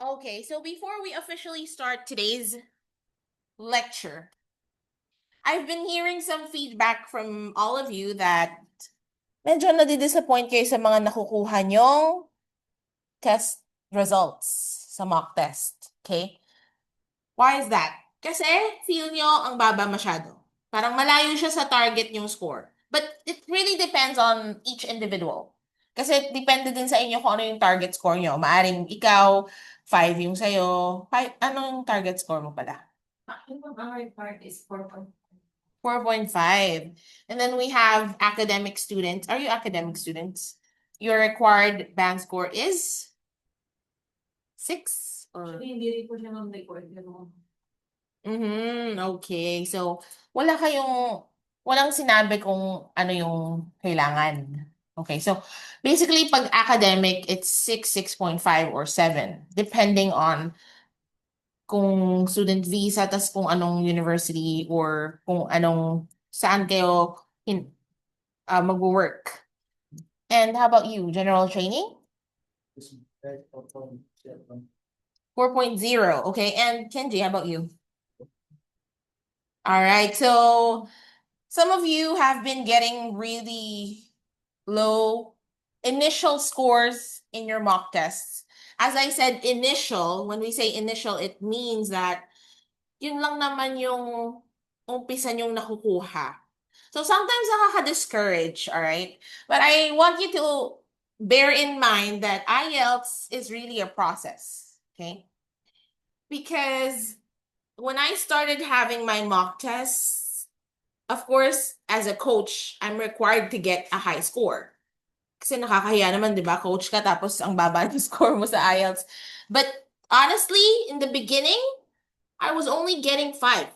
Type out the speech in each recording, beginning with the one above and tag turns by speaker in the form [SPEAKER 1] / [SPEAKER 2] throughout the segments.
[SPEAKER 1] Okay, so before we officially start today's lecture, I've been hearing some feedback from all of you that medyo nadidisappoint kayo sa mga nakukuha nyong test results sa mock test. Okay? Why is that? Kasi feel nyo ang baba masyado. Parang malayo siya sa target yung score. But it really depends on each individual. Kasi depende din sa inyo kung ano yung target score nyo. Maaring ikaw, 5 yung sa'yo. Anong target score mo pala?
[SPEAKER 2] Our part is 4.5.
[SPEAKER 1] 4.5. And then we have academic students. Are you academic students? Your required band score is 6 or
[SPEAKER 2] Actually, hindi rin po siya record.
[SPEAKER 1] Okay. So, walang sinabi kung ano yung kailangan. Okay. So, basically, pag academic, it's 6, 6.5, or 7, depending on kung student visa, tas kung anong university, or kung saan kayo mag-work. And how about you? General training? 4.0. Okay. And Kenji, how about you? All right. So some of you have been getting really low initial scores in your mock tests. As I said, initial, when we say initial, it means that yun lang naman yung umpisa yung nakukuha. So sometimes nakaka-discourage, all right? But I want you to bear in mind that IELTS is really a process, okay? Because when I started having my mock tests, of course, as a coach, I'm required to get a high score. Kasi nakakahiya naman, di ba? Coach ka, tapos ang baba ng score mo sa IELTS. But honestly, in the beginning, I was only getting 5.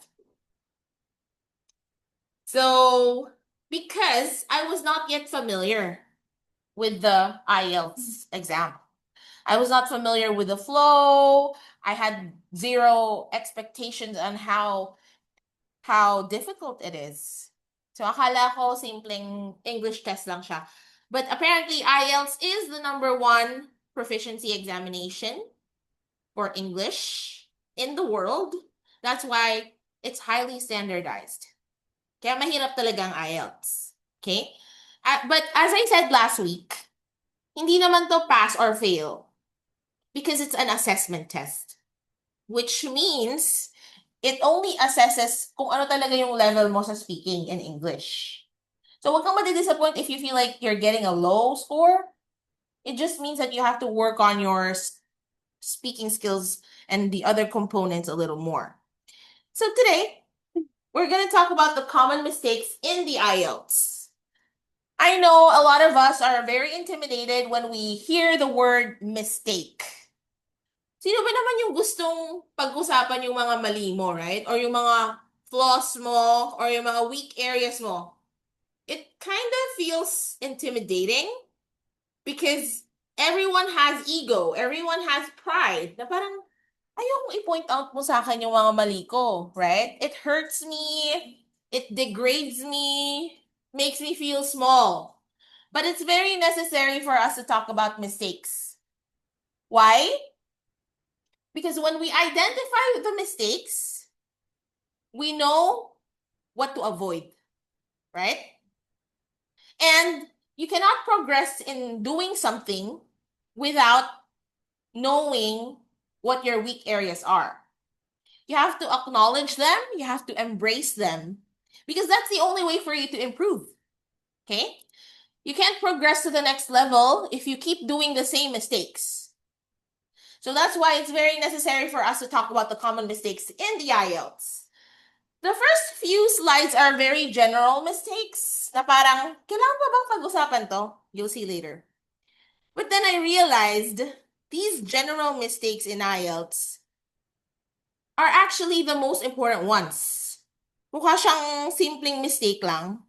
[SPEAKER 1] So, because I was not yet familiar with the IELTS exam. I was not familiar with the flow. I had zero expectations on how difficult it is. So akala ko simpleng English test lang siya. But apparently IELTS is the #1 proficiency examination for English in the world. That's why it's highly standardized. Kaya mahirap talaga ang IELTS. Okay? But as I said last week, hindi naman to pass or fail because it's an assessment test, which means it only assesses kung ano talaga yung level mo sa speaking in English. So wag kang madidisappoint if you feel like you're getting a low score. It just means that you have to work on your speaking skills and the other components a little more. So today, we're going to talk about the common mistakes in the IELTS. I know a lot of us are very intimidated when we hear the word mistake. Sino ba naman yung gustong pag-usapan yung mga mali mo, right? Or yung mga flaws mo, or yung mga weak areas mo. It kind of feels intimidating because everyone has ego, everyone has pride. Na parang, ayokong i-point out mo sa akin yung mga mali ko, right? It hurts me, it degrades me, makes me feel small. But it's very necessary for us to talk about mistakes. Why? Because when we identify the mistakes, we know what to avoid, right? And you cannot progress in doing something without knowing what your weak areas are. You have to acknowledge them, you have to embrace them, because that's the only way for you to improve. Okay? You can't progress to the next level if you keep doing the same mistakes. So that's why it's very necessary for us to talk about the common mistakes in the IELTS. The first few slides are very general mistakes na parang, kailangan pa bang pag-usapan to? You'll see later. But then I realized these general mistakes in IELTS are actually the most important ones. Mukha siyang simpleng mistake lang.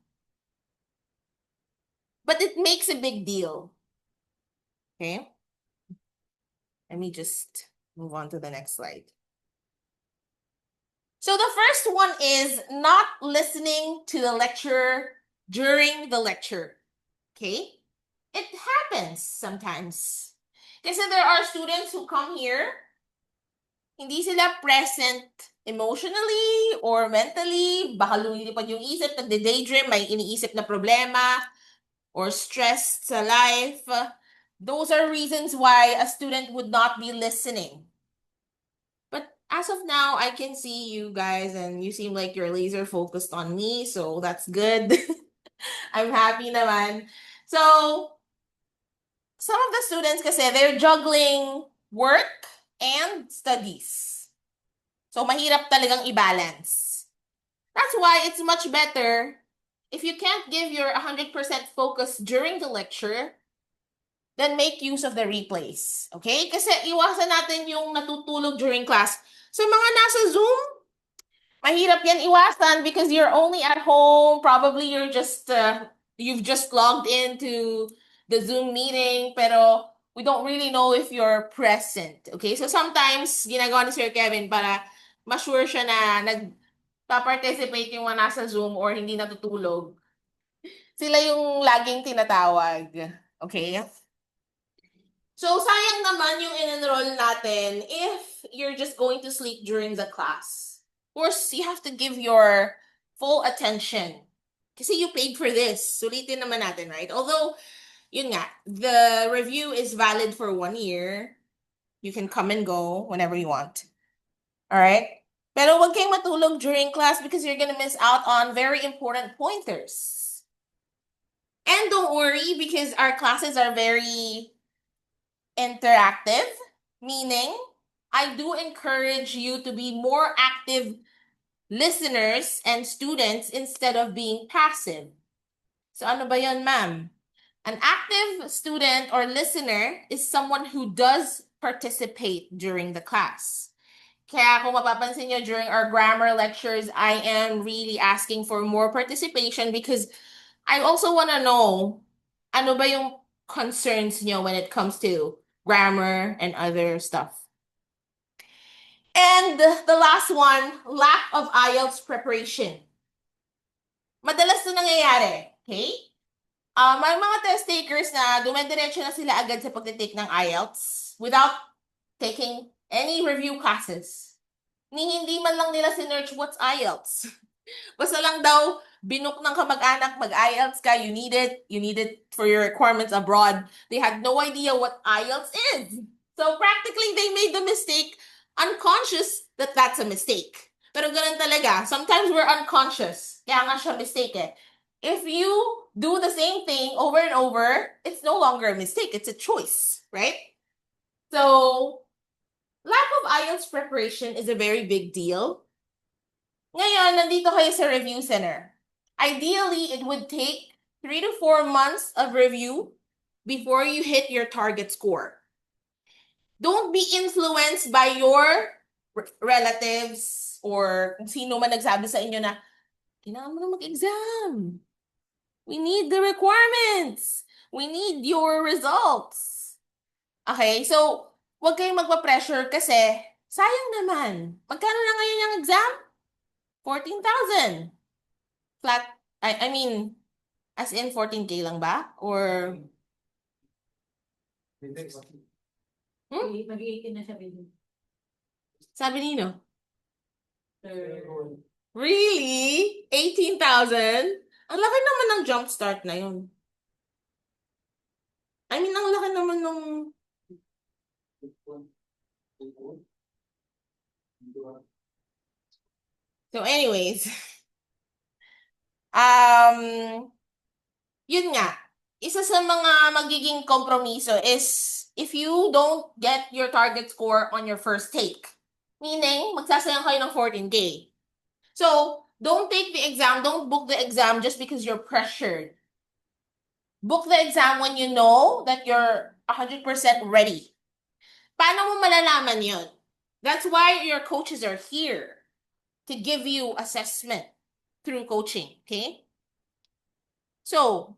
[SPEAKER 1] But it makes a big deal. Okay? Let me just move on to the next slide. So the first one is not listening to the lecturer during the lecture. Okay? It happens sometimes. Kasi there are students who come here Hindi sila present emotionally or mentally. Baka lumilipad yung isip, nagde-daydream, may iniisip na problema or stressed sa life. Those are reasons why a student would not be listening. But as of now, I can see you guys and you seem like you're laser focused on me, so that's good. I'm happy naman. So, some of the students kasi they're juggling work and studies. So, mahirap talagang i-balance. That's why it's much better if you can't give your 100% focus during the lecture, then make use of the replays. Okay? Kasi iwasan natin yung natutulog during class. So, mga nasa Zoom, mahirap yan iwasan because you're only at home. Probably you've just logged into the Zoom meeting, pero we don't really know if you're present. Okay? So sometimes, ginagawa ni Sir Kevin para ma-sure siya na nagpa-participate yung mga nasa Zoom or hindi natutulog. Sila yung laging tinatawag. Okay? So, sayang naman yung in-enroll natin if you're just going to sleep during the class. Of course, you have to give your full attention. Kasi you paid for this. Sulitin naman natin, right? Although, yun nga, the review is valid for 1 year. You can come and go whenever you want. Alright? Pero huwag kayong matulog during class because you're gonna miss out on very important pointers. And don't worry because our classes are very interactive, meaning I do encourage you to be more active listeners and students instead of being passive. So ano ba yun, ma'am? An active student or listener is someone who does participate during the class. Kaya kung mapapansin nyo during our grammar lectures, I am really asking for more participation because I also want to know ano ba yung concerns nyo when it comes to grammar and other stuff. And the last one, lack of IELTS preparation. Madalas na nangyayari, okay? May mga test takers na dumediretso na sila agad sa pagtitake ng IELTS without taking any review classes. Hindi man lang nila sinerch what's IELTS. Basta lang daw, binook ng kamag-anak, mag-IELTS ka, you need it for your requirements abroad. They had no idea what IELTS is. So practically, they made the mistake, unconscious that that's a mistake. Pero ganun talaga. Sometimes we're unconscious. Kaya nga siya mistake eh. If you do the same thing over and over, it's no longer a mistake. It's a choice, right? So, lack of IELTS preparation is a very big deal. Ngayon, nandito kayo sa review center. Ideally, it would take 3 to 4 months of review before you hit your target score. Don't be influenced by your relatives or kung sino man nagsabi sa inyo na, kailangan mo na mag-exam. We need the requirements. We need your results. Okay, so huwag kayong magpa-pressure kasi sayang naman. Magkano na ngayon yung exam? 14,000. Flat, I mean, as in 14K lang ba? Or,
[SPEAKER 2] Mag-18 na siya, baby.
[SPEAKER 1] sabi nino? Really? 18,000? Ang laki naman ng jumpstart na yun. I mean, ang laki naman nung... So anyways, yun nga, isa sa mga magiging kompromiso is if you don't get your target score on your first take, meaning magsasayang kayo ng 14K. So, don't take the exam, don't book the exam just because you're pressured. Book the exam when you know that you're 100% ready. Paano mo malalaman yun? That's why your coaches are here to give you assessment through coaching, okay? So,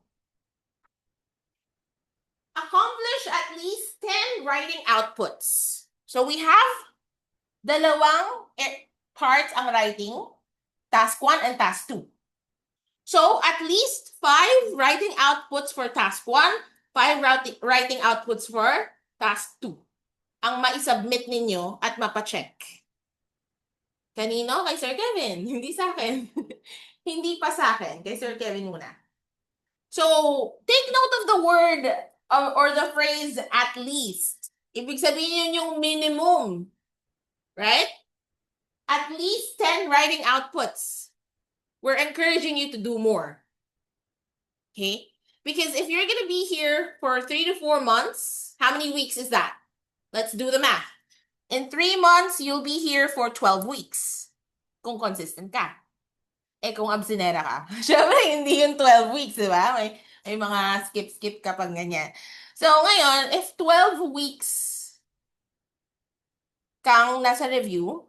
[SPEAKER 1] accomplish at least 10 writing outputs. So, we have dalawang parts ang writing, task 1 and task 2. So, at least 5 writing outputs for task 1, 5 writing outputs for task 2. ang maisubmit ninyo at mapacheck? Kanino? Kay Sir Kevin. Hindi sa akin. Hindi pa sa akin. Kay Sir Kevin muna. So, take note of the word or the phrase at least. Ibig sabihin yun yung minimum. Right? At least 10 writing outputs. We're encouraging you to do more. Okay? Because if you're going to be here for 3 to 4 months, how many weeks is that? Let's do the math. In 3 months, you'll be here for 12 weeks. Kung consistent ka. Eh, kung absinera ka. Syempre, hindi yung 12 weeks, di ba? May mga skip-skip ka pag ganyan. So, ngayon, if 12 weeks kang nasa review,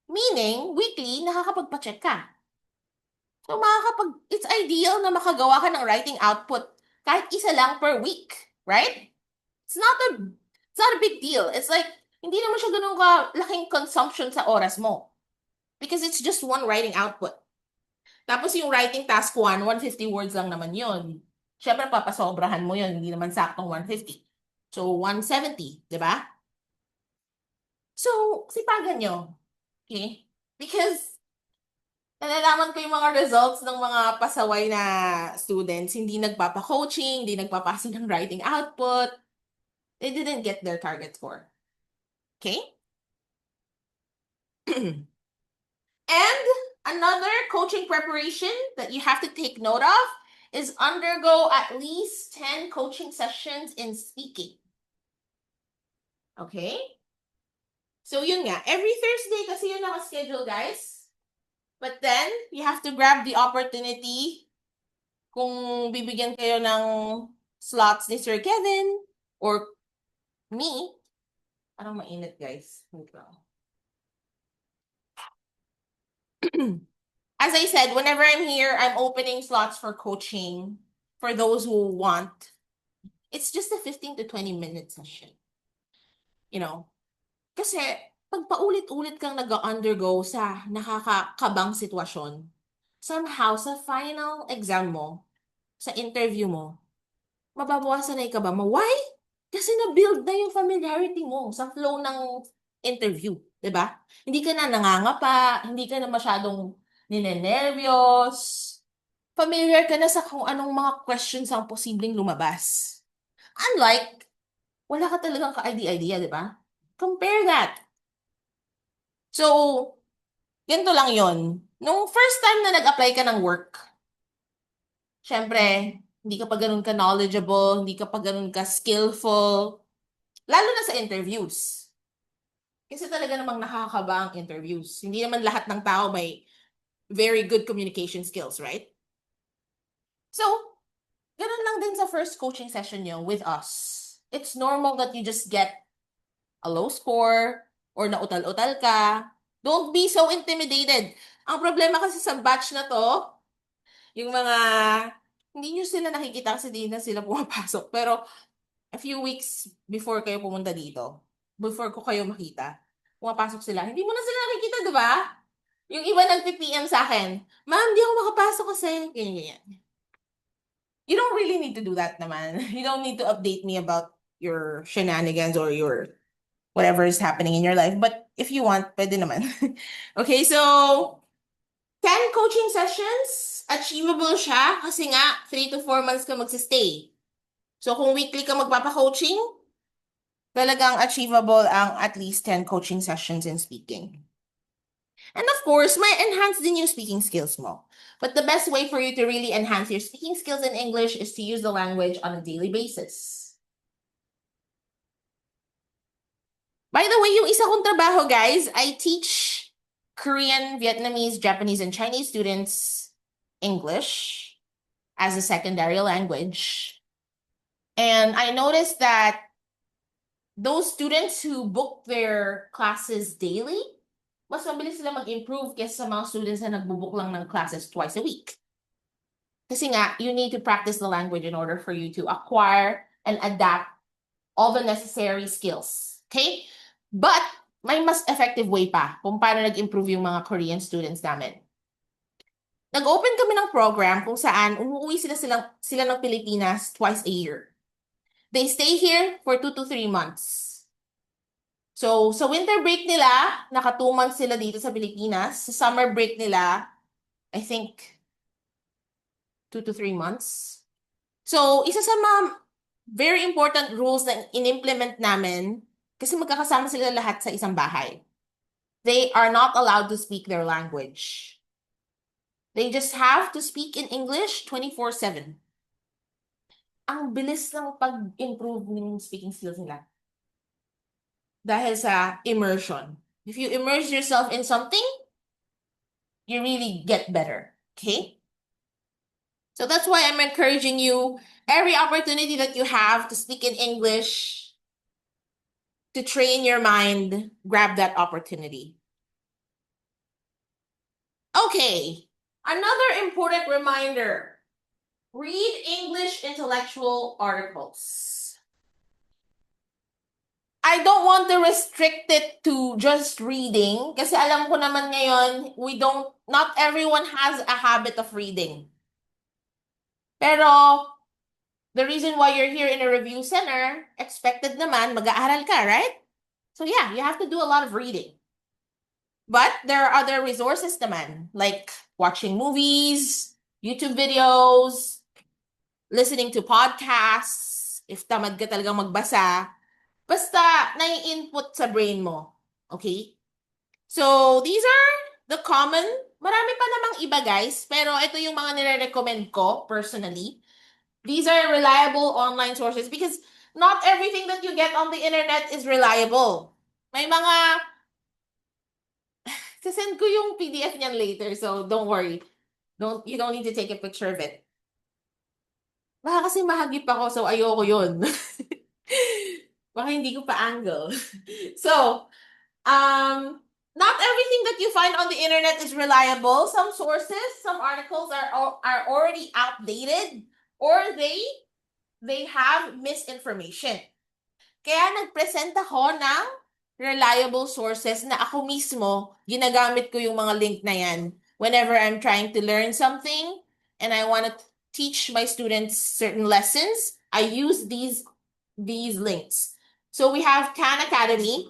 [SPEAKER 1] meaning, weekly, nakakapagpa-check ka. So, it's ideal na makagawa ka ng writing output kahit isa lang per week, right? It's not a big deal. It's like, hindi naman siya ganun laking consumption sa oras mo. Because it's just one writing output. Tapos yung writing task 1, 150 words lang naman yun. Siyempre, papasobrahan mo yun. Hindi naman saktong 150. So, 170, di ba? So, sipagan nyo. Okay? Because, nalalaman ko yung mga results ng mga pasaway na students, hindi nagpapa-coaching, hindi nagpapasa ng writing output. They didn't get their target score. Okay? And another coaching preparation that you have to take note of is undergo at least 10 coaching sessions in speaking. Okay? So yun nga, every Thursday kasi yun naka-schedule, guys. But then, you have to grab the opportunity kung bibigyan kayo ng slots ni Sir Kevin or me. Parang mainit, guys. Wait lang. As I said, whenever I'm here, I'm opening slots for coaching for those who want. It's just a 15 to 20-minute session. You know? Kasi, pag paulit-ulit kang nag-undergo sa nakakakabang sitwasyon, somehow, sa final exam mo, sa interview mo, mababawasan na yung kaba mo. Why? Kasi na-build na yung familiarity mo sa flow ng interview. Diba? Hindi ka na nangangapa, hindi ka na masyadong ninenervyos. Familiar ka na sa kung anong mga questions ang posibleng lumabas. Unlike, wala ka talagang ka-idea, di ba? Compare that. So, ganito lang yon. Nung first time na nag-apply ka ng work, syempre, hindi ka pa ganun ka knowledgeable, hindi ka pa ganun ka skillful, lalo na sa interviews. Kasi talaga namang nakakaba ang interviews. Hindi naman lahat ng tao may very good communication skills, right? So, ganun lang din sa first coaching session nyo with us. It's normal that you just get a low score or nautal-utal ka. Don't be so intimidated. Ang problema kasi sa batch na to, yung mga, hindi nyo sila nakikita kasi di na sila pumapasok. Pero, a few weeks before kayo pumunta dito, before ko kayo makita, pumapasok sila. Hindi mo na sila nakikita, di ba? Yung iba nag-PM sa akin, ma'am, di ako makapasok kasi, ganyan. You don't really need to do that naman. You don't need to update me about your shenanigans or your whatever is happening in your life. But if you want, pwede naman. Okay, so 10 coaching sessions, achievable siya kasi nga 3 to 4 months ka magsistay. So kung weekly ka magpapa-coaching, talagang achievable ang at least 10 coaching sessions in speaking. And of course, may enhance din yung speaking skills mo. But the best way for you to really enhance your speaking skills in English is to use the language on a daily basis. By the way, yung isa kong trabaho, guys, I teach Korean, Vietnamese, Japanese, and Chinese students English as a secondary language. And I noticed that those students who book their classes daily, mas mabilis sila mag-improve kaysa sa mga students na nagbubook lang ng classes twice a week. Kasi nga, you need to practice the language in order for you to acquire and adapt all the necessary skills. Okay? But, may mas effective way pa kung paano nag-improve yung mga Korean students namin. Nag-open kami ng program kung saan umuwi sila ng Pilipinas twice a year. They stay here for 2 to 3 months. So, sa winter break nila, naka 2 months sila dito sa Pilipinas. Sa summer break nila, I think 2 to 3 months. So, isa sa mga very important rules na in-implement namin, kasi magkakasama sila lahat sa isang bahay. They are not allowed to speak their language. They just have to speak in English 24/7. Ang bilis ng pag-improve ng speaking skills nila. Dahil sa immersion. If you immerse yourself in something, you really get better. Okay? So that's why I'm encouraging you, every opportunity that you have to speak in English, to train your mind, grab that opportunity. Okay, another important reminder. Read English intellectual articles. I don't want to restrict it to just reading kasi alam ko naman ngayon, not everyone has a habit of reading. Pero, the reason why you're here in a review center, expected naman, mag-aaral ka, right? So yeah, you have to do a lot of reading. But there are other resources naman, like watching movies, YouTube videos, listening to podcasts, if tamad ka talagang magbasa, basta nai-input sa brain mo. Okay? So, these are the common, marami pa namang iba guys, pero ito yung mga nire-recommend ko personally. These are reliable online sources because not everything that you get on the internet is reliable. May mga, sasend ko yung PDF niyan later, so don't worry. You don't need to take a picture of it. Baka kasi mahagip ako, so ayoko yun. Baka hindi ko pa-angle. So, not everything that you find on the internet is reliable. Some sources, some articles are already outdated or they have misinformation. Kaya nag-present ako ng reliable sources na ako mismo, ginagamit ko yung mga link na yan whenever I'm trying to learn something and I want to teach my students certain lessons, I use these links. So we have Khan Academy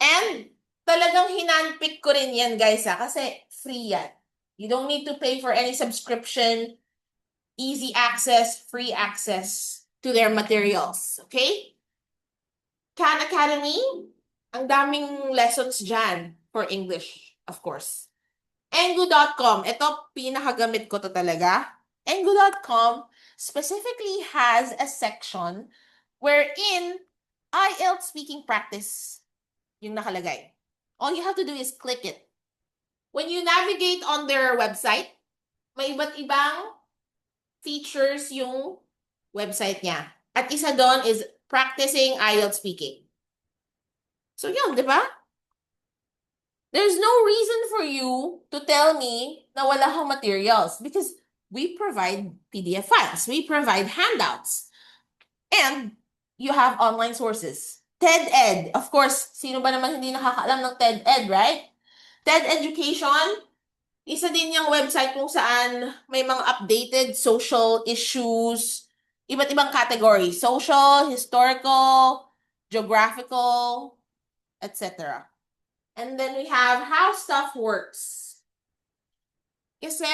[SPEAKER 1] and talagang hinanpick ko rin yan guys kasi free yan. You don't need to pay for any subscription, easy access, free access to their materials. Okay? Khan Academy, ang daming lessons dyan for English, of course. Engu.com, ito pinakagamit ko to talaga. Engu.com specifically has a section wherein IELTS speaking practice yung nakalagay. All you have to do is click it. When you navigate on their website, may iba't ibang features yung website niya. At isa doon is practicing IELTS speaking. So yun, di ba? There's no reason for you to tell me na wala kang materials because we provide PDF files, we provide handouts, and you have online sources. TED-Ed, of course, sino ba naman hindi nakakaalam ng TED-Ed, right? TED Education, isa din yung website kung saan may mga updated social issues, iba't ibang category, social, historical, geographical, etc. And then we have how stuff works. Kasi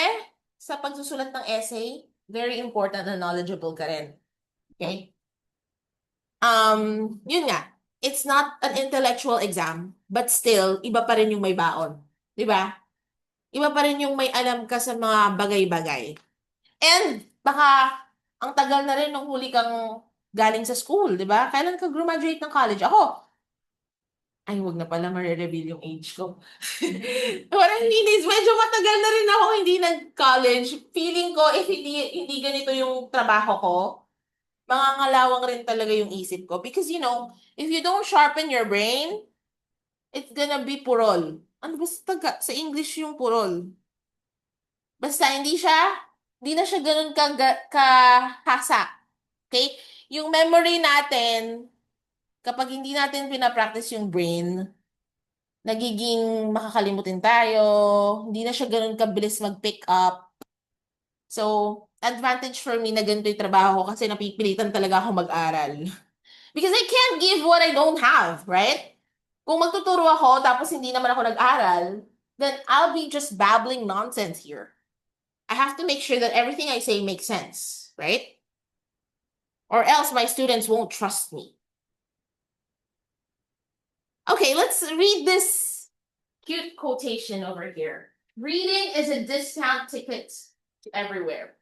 [SPEAKER 1] sa pagsusulat ng essay, very important na knowledgeable ka rin. Okay? Yun nga, it's not an intellectual exam, but still, iba pa rin yung may baon. Di ba? Iba pa rin yung may alam ka sa mga bagay-bagay. And baka ang tagal na rin nung huli kang galing sa school, di ba? Kailan ka graduate ng college? Ako, ay, wag na pala ma-reveal yung age ko. Parang hindi, medyo matagal na rin ako hindi nag-college. Feeling ko, if hindi ganito yung trabaho ko, mangangalawang rin talaga yung isip ko. Because, if you don't sharpen your brain, it's gonna be purol. Ano ba sa English yung purol? Basta hindi na siya ganun kahasa. Okay? Yung memory natin, kapag hindi natin pinapractice yung brain, nagiging makakalimutin tayo, hindi na siya ganun kabilis mag-pick up. So, advantage for me na ganito yung trabaho ko kasi napipilitan talaga ako mag-aral. Because I can't give what I don't have, right? Kung magtuturo ako tapos hindi naman ako nag-aral, then I'll be just babbling nonsense here. I have to make sure that everything I say makes sense, right? Or else my students won't trust me. Okay, let's read this cute quotation over here. Reading is a discount ticket to everywhere.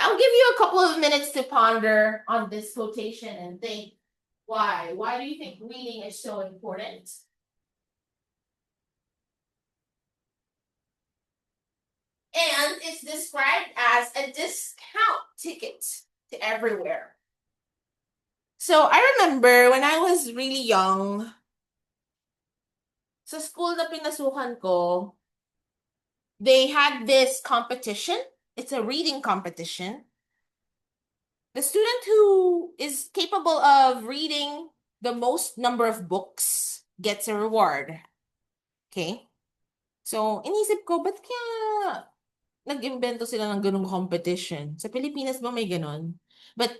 [SPEAKER 1] I'll give you a couple of minutes to ponder on this quotation and think why. Why do you think reading is so important? And it's described as a discount ticket to everywhere. So I remember when I was really young, sa school na pinasukan ko, they had this competition. It's a reading competition. The student who is capable of reading the most number of books gets a reward. Okay? So, inisip ko, ba't kaya nag-invento sila ng ganung competition? Sa Pilipinas ba may ganon? But,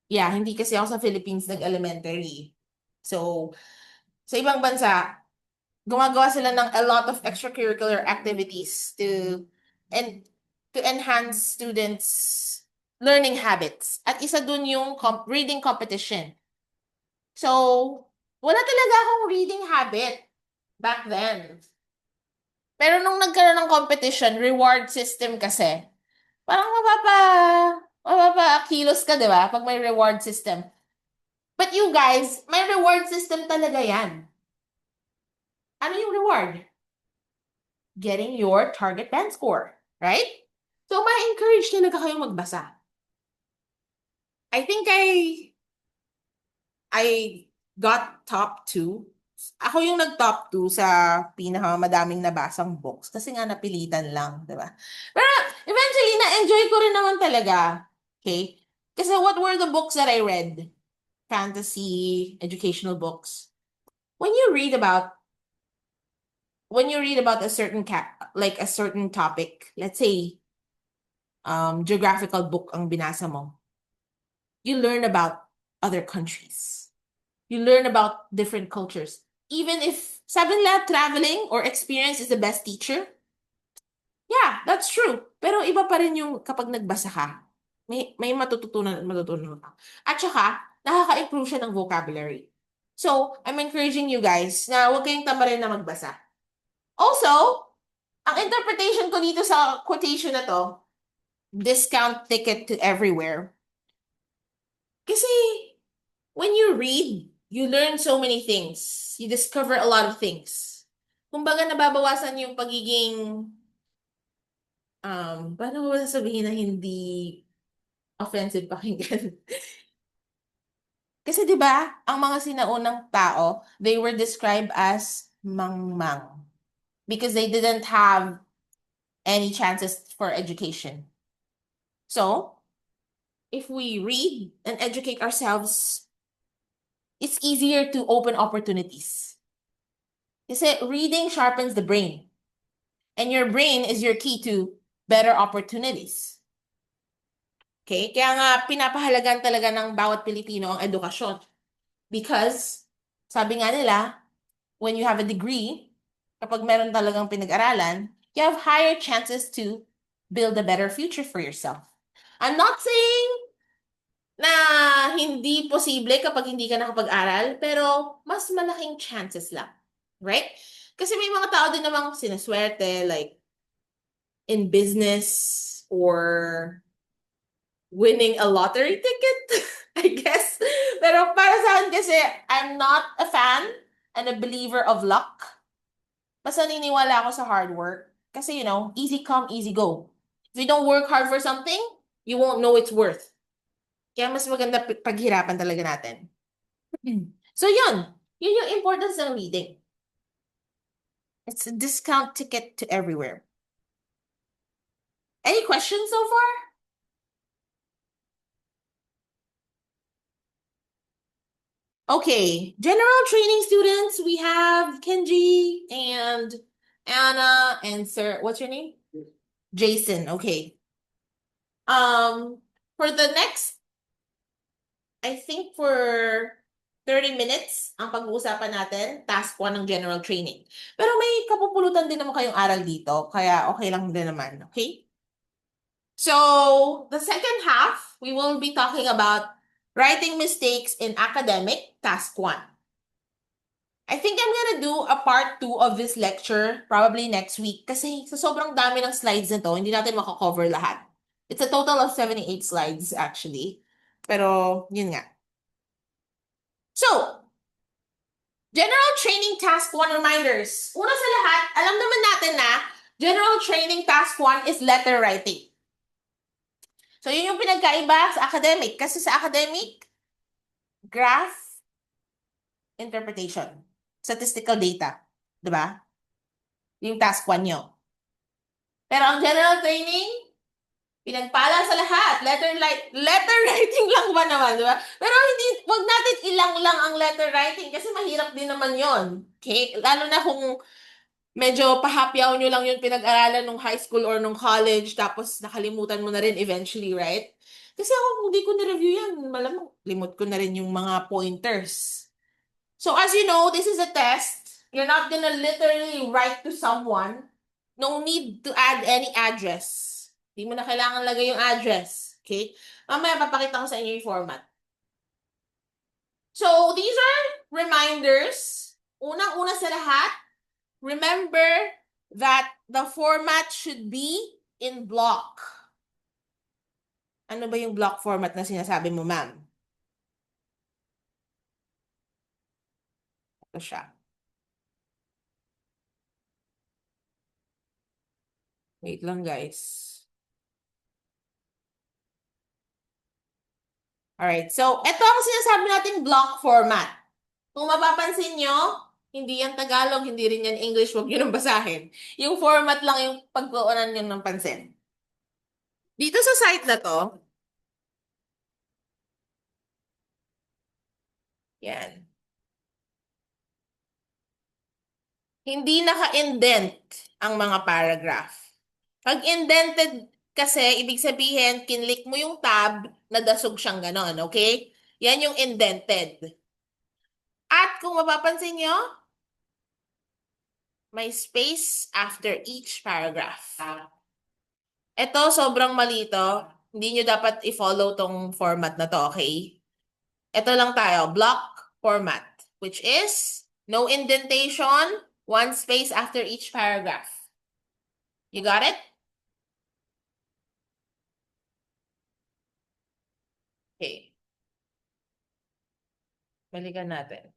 [SPEAKER 1] yeah, hindi kasi ako sa Philippines nag-elementary. So, sa ibang bansa, gumagawa sila ng a lot of extracurricular activities and to enhance students' learning habits. At isa dun yung reading competition. So, wala talaga akong reading habit back then. Pero nung nagkaroon ng competition, reward system kasi, parang mapapa ka, di ba? Pag may reward system. But you guys, may reward system talaga yan. Ano yung reward? Getting your target band score, right? So, ma-encourage talaga kayo magbasa. I think I got top 2. Ako yung nag-top 2 sa pinakamadaming nabasang books kasi nga napilitan lang, di ba? Pero eventually, na-enjoy ko rin naman talaga. Okay? Kasi what were the books that I read? Fantasy, educational books. When you read about a certain like a certain topic, let's say geographical book ang binasa mo, you learn about other countries. You learn about different cultures. Even if sabi nila traveling or experience is the best teacher, yeah, that's true. Pero iba pa rin yung kapag nagbasa ka. May matututunan ka. At saka, nakaka-improve siya ng vocabulary. So, I'm encouraging you guys na huwag kayong tamarin na magbasa. Also, ang interpretation ko dito sa quotation na to, discount ticket to everywhere. Kasi, when you read, you learn so many things. You discover a lot of things. Kumbaga, nababawasan yung pagiging, paano ko sasabihin na hindi offensive pakinggan? Kasi 'di ba, ang mga sinaunang tao, they were described as mangmang because they didn't have any chances for education. So, if we read and educate ourselves, it's easier to open opportunities. Kasi reading sharpens the brain. And your brain is your key to better opportunities. Okay? Kaya nga, pinapahalagan talaga ng bawat Pilipino ang edukasyon. Because, sabi nga nila, when you have a degree, kapag meron talagang pinag-aralan, you have higher chances to build a better future for yourself. I'm not saying na hindi posible kapag hindi ka nakapag-aral, pero mas malaking chances lang. Right? Kasi may mga tao din namang sinaswerte, like, in business or winning a lottery ticket, I guess. Pero para sa akin kasi, I'm not a fan and a believer of luck. Mas naniniwala ako sa hard work. Kasi, easy come, easy go. If you don't work hard for something, you won't know its worth. Kaya mas maganda paghirapan talaga natin. So, yun. Yun yung importance ng reading. It's a discount ticket to everywhere. Any questions so far? Okay, general training students, we have Kenji and Anna and Sir, what's your name? Jason, okay. For the next, I think for 30 minutes ang pag-uusapan natin, task 1 ng general training. Pero may kapupulutan din naman kayong aral dito, kaya okay lang din naman, okay? So, the second half, we will be talking about writing mistakes in academic, task 1. I think I'm gonna do a part 2 of this lecture probably next week kasi sa sobrang dami ng slides nito, hindi natin makakover lahat. It's a total of 78 slides actually. Pero, yun nga. So, general training task 1 reminders. Una sa lahat, alam naman natin na general training task 1 is letter writing. So, yun yung pinagkaiba sa academic. Kasi sa academic, graph interpretation, statistical data. Diba? Yung task 1 nyo. Pero ang general training, pinagpala sa lahat. Letter writing lang ba naman, di ba? Pero wag natin ilang lang ang letter writing kasi mahirap din naman yon. Okay? Lalo na kung medyo pahapyaw nyo lang yung pinag-aralan nung high school or nung college tapos nakalimutan mo na rin eventually, right? Kasi ako, kung di ko na-review yan, malamang limot ko na rin yung mga pointers. So as you know, this is a test. You're not gonna literally write to someone. No need to add any address. Hindi mo na kailangan lagay yung address. Okay? Mamaya papakita ko sa inyo yung format. So, these are reminders. Unang-una sa lahat, remember that the format should be in block. Ano ba yung block format na sinasabi mo, ma'am? Ito siya. Wait lang, guys. Alright, so ito ang sinasabi nating block format. Kung mapapansin nyo, hindi yan Tagalog, hindi rin yan English, huwag nyo nang basahin. Yung format lang yung pagkuunan nyo ng pansin. Dito sa site na to, yan. Hindi naka-indent ang mga paragraph. Pag indented kasi, ibig sabihin, kinlik mo yung tab, nadasog siyang ganon, okay? Yan yung indented. At kung mapapansin nyo, may space after each paragraph. Ito, sobrang mali ito. Hindi nyo dapat i-follow tong format na to, okay? Ito lang tayo, block format, which is no indentation, one space after each paragraph. You got it? Okay. Balikan natin.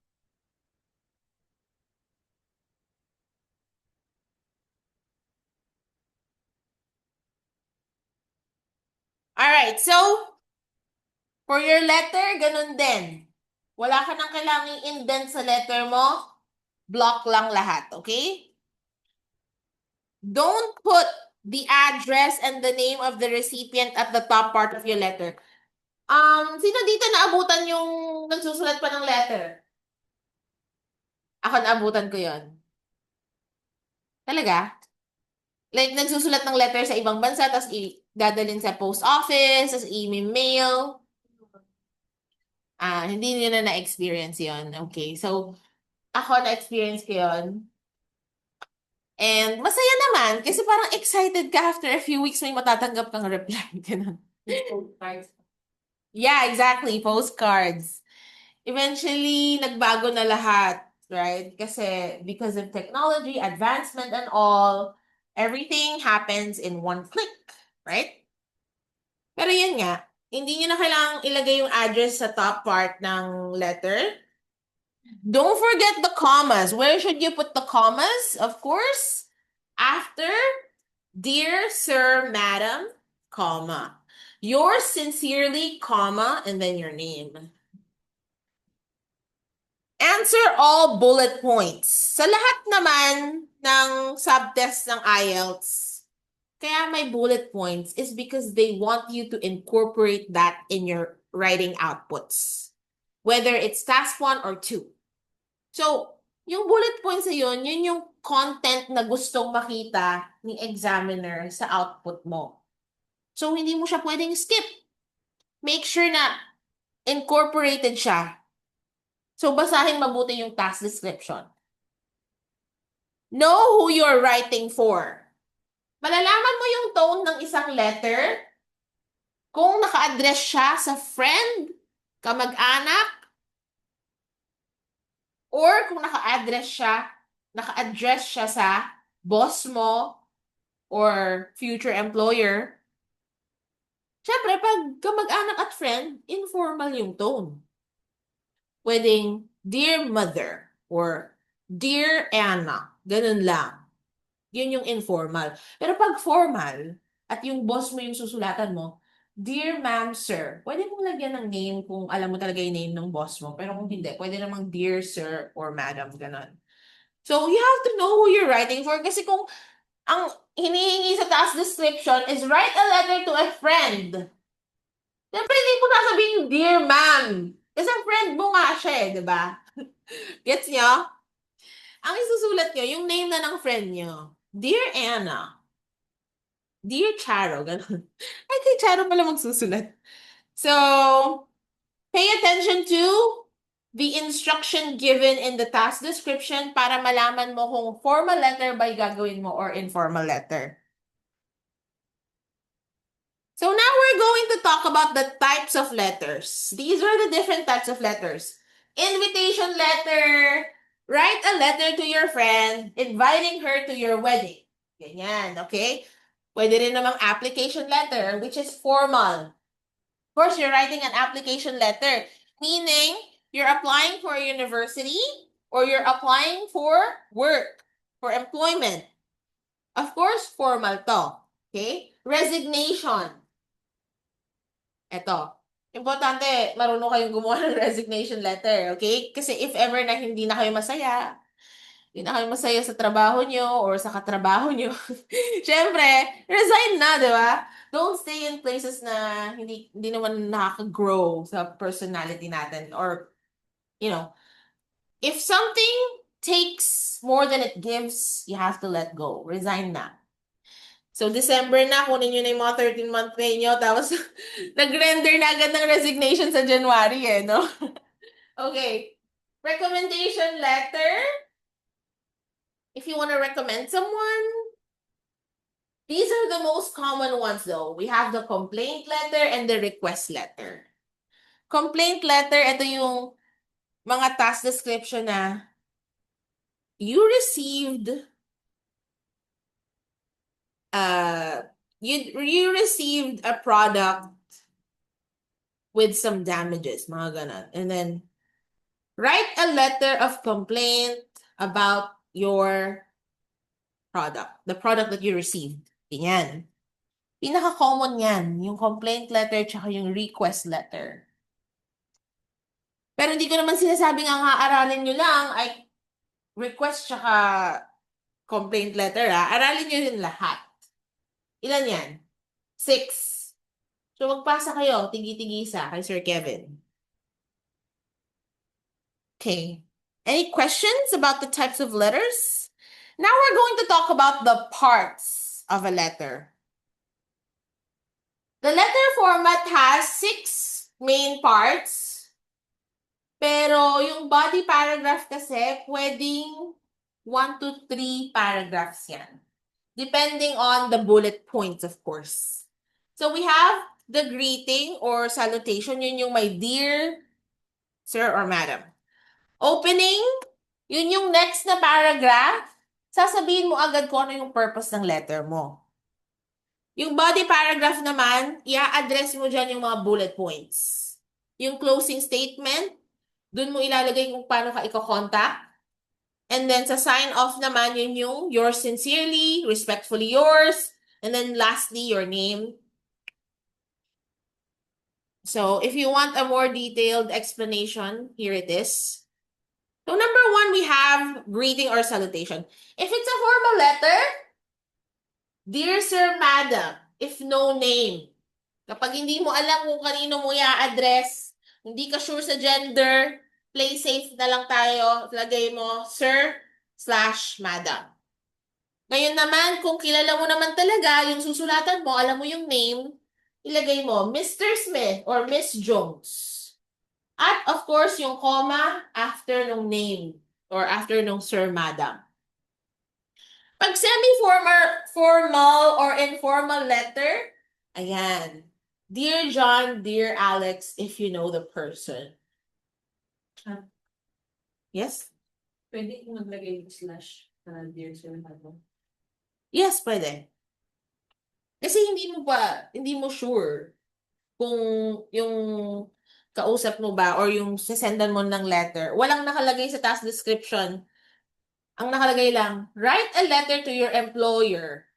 [SPEAKER 1] Alright, so, for your letter, ganun din. Wala ka nang kailangang indent sa letter mo, block lang lahat, okay? Don't put the address and the name of the recipient at the top part of your letter. Sino dito naabutan yung nagsusulat pa ng letter? Ako naabutan ko yon. Talaga? Like, nagsusulat ng letter sa ibang bansa, tapos dadalhin sa post office, tapos i-mail. Hindi nyo na na-experience yon. Okay, so, ako na-experience ko yon. And masaya naman, kasi parang excited ka after a few weeks may matatanggap kang reply. Ganun. Yeah, exactly. Postcards. Eventually, nagbago na lahat, right? Kasi because of technology, advancement and all, everything happens in one click, right? Pero yun nga, hindi nyo na kailangang ilagay yung address sa top part ng letter. Don't forget the commas. Where should you put the commas? Of course, after Dear Sir, Madam, comma. Yours sincerely, comma, and then your name. Answer all bullet points. Sa lahat naman ng subtest ng IELTS, kaya may bullet points is because they want you to incorporate that in your writing outputs. Whether it's task 1 or 2. So, yung bullet points na yun yung content na gustong makita ni examiner sa output mo. So, hindi mo siya pwedeng skip. Make sure na incorporated siya So, basahin mabuti yung task description. Know who you're writing for. Malalaman mo yung tone ng isang letter kung naka-address siya sa friend, kamag-anak, or kung naka-address siya sa boss mo or future employer. Siyempre, pag kamag-anak at friend, informal yung tone. Pwedeng, Dear Mother, or Dear Anna. Ganun lang. Yun yung informal. Pero pag formal, at yung boss mo yung susulatan mo, Dear Ma'am, Sir. Pwede mong lagyan ng name kung alam mo talaga yung name ng boss mo. Pero kung hindi, pwede namang Dear Sir or Madam, ganun. So, you have to know who you're writing for. Kasi kung ang hinihingi sa task description is write a letter to a friend. Siyempre, hindi mo sasabihin, Dear Ma'am. Kasi ang friend mo nga siya di ba? Gets nyo? Ang isusulat nyo, yung name na ng friend nyo. Dear Anna. Dear Charo. Ganun. Ay, kay Charo pala magsusulat. So, pay attention to the instruction given in the task description para malaman mo kung formal letter ba yung gagawin mo or informal letter. So now we're going to talk about the types of letters. These are the different types of letters. Invitation letter. Write a letter to your friend inviting her to your wedding. Ganyan, okay? Pwede rin namang application letter, which is formal. Of course, you're writing an application letter, meaning you're applying for a university or you're applying for work, for employment. Of course, formal to. Okay? Resignation. Eto. Importante, marunong kayong gumawa ng resignation letter, okay? Kasi if ever na hindi na kayo masaya, hindi na kayo masaya sa trabaho nyo or sa katrabaho nyo, syempre, resign na, di ba? Don't stay in places na hindi naman nakaka-grow sa personality natin or, you know, if something takes more than it gives, you have to let go. Resign na. So, December na, kunin nyo na yung mga 13-month pay nyo, tapos nag-render na agad ng resignation sa January no? Okay. Recommendation letter. If you want to recommend someone, these are the most common ones though. We have the complaint letter and the request letter. Complaint letter, ito yung mga task description na you received you received a product with some damages, mga ganon. And then write a letter of complaint about your product, the product that you received. Ganyan. Pinaka-common yan, yung complaint letter tsaka yung request letter. Pero hindi ko naman sinasabing ang aaralin nyo lang ay request tsaka complaint letter Aralin nyo din lahat. Ilan yan? 6. So magpasa kayo, tigi-tigisa kay Sir Kevin. Okay. Any questions about the types of letters? Now we're going to talk about the parts of a letter. The letter format has 6 main parts. Pero yung body paragraph kasi, pwedeng 1 to 3 paragraphs yan. Depending on the bullet points, of course. So we have the greeting or salutation. Yun yung my dear sir or madam. Opening, yun yung next na paragraph. Sasabihin mo agad kung ano yung purpose ng letter mo. Yung body paragraph naman, i-address mo dyan yung mga bullet points. Yung closing statement, dun mo ilalagay kung paano ka i-contact. And then sa sign off naman, yun yung yours sincerely, respectfully yours, and then lastly, your name. So if you want a more detailed explanation, here it is. So number 1, we have greeting or salutation. If it's a formal letter, Dear Sir, Madam, if no name. Kapag hindi mo alam kung kanino mo i-address, hindi ka sure sa gender, play safe na lang tayo, lagay mo Sir/Madam. Ngayon naman, kung kilala mo naman talaga, yung susulatan mo, alam mo yung name, ilagay mo Mr. Smith or Miss Jones. At of course, yung comma after nung name or after nung sir, madam. Pag semi-formal, formal or informal letter, ayan. Dear John, dear Alex, if you know the person. Yes?
[SPEAKER 2] Pwede kong maglagay ng slash na dear sir madam.
[SPEAKER 1] Yes, pwede. Kasi hindi mo sure kung yung kausap mo ba or yung sasendan mo ng letter. Walang nakalagay sa task description. Ang nakalagay lang, write a letter to your employer.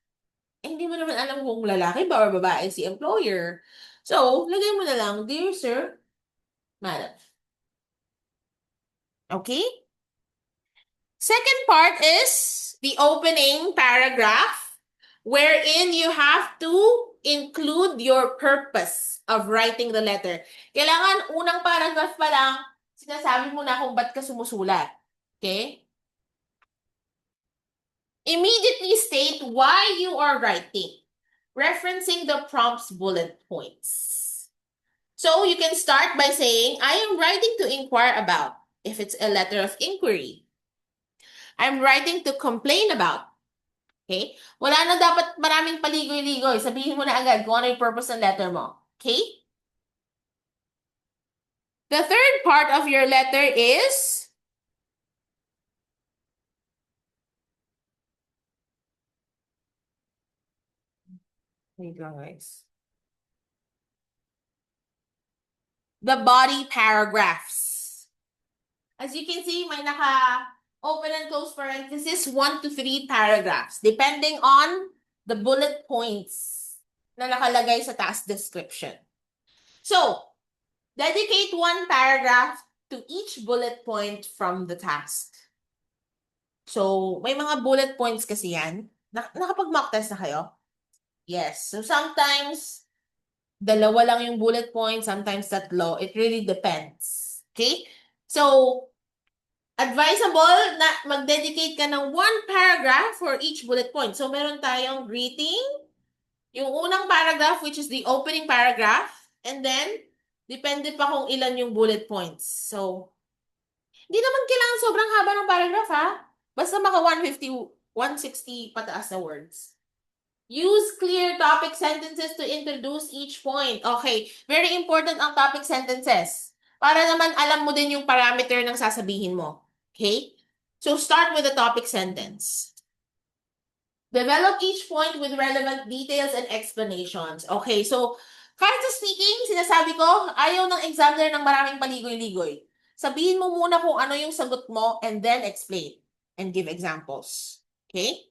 [SPEAKER 1] Eh, hindi mo naman alam kung lalaki ba or babae si employer. So, lagay mo na lang, dear sir, madam. Okay? Second part is the opening paragraph wherein you have to include your purpose of writing the letter. Kailangan unang paragraph pa lang, sinasabi mo na kung ba't ka sumusulat. Okay? Immediately state why you are writing, referencing the prompt's bullet points. So you can start by saying, I am writing to inquire about, if it's a letter of inquiry. I'm writing to complain about. Okay? Wala na dapat maraming paligoy-ligoy. Sabihin mo na agad kung ano yung purpose ng letter mo. Okay? The third part of your letter is wait lang guys. The body paragraphs. As you can see, may naka-open and close parenthesis 1 to 3 paragraphs depending on the bullet points na nakalagay sa task description. So, dedicate 1 paragraph to each bullet point from the task. So, may mga bullet points kasi yan. Nakapag-mock test na kayo? Yes. So, sometimes, dalawa lang yung bullet point, sometimes tatlo. It really depends. Okay? So, advisable na mag-dedicate ka ng 1 paragraph for each bullet point. So, meron tayong greeting, yung unang paragraph, which is the opening paragraph, and then, depende pa kung ilan yung bullet points. So, hindi naman kailangan sobrang haba ng paragraph, ha? Basta maka 150, 160 pataas na words. Use clear topic sentences to introduce each point. Okay, very important ang topic sentences. Para naman alam mo din yung parameter ng sasabihin mo. Okay? So start with the topic sentence. Develop each point with relevant details and explanations. Okay, so kahit sa speaking, sinasabi ko, ayaw ng examiner ng maraming paligoy-ligoy. Sabihin mo muna kung ano yung sagot mo and then explain and give examples. Okay?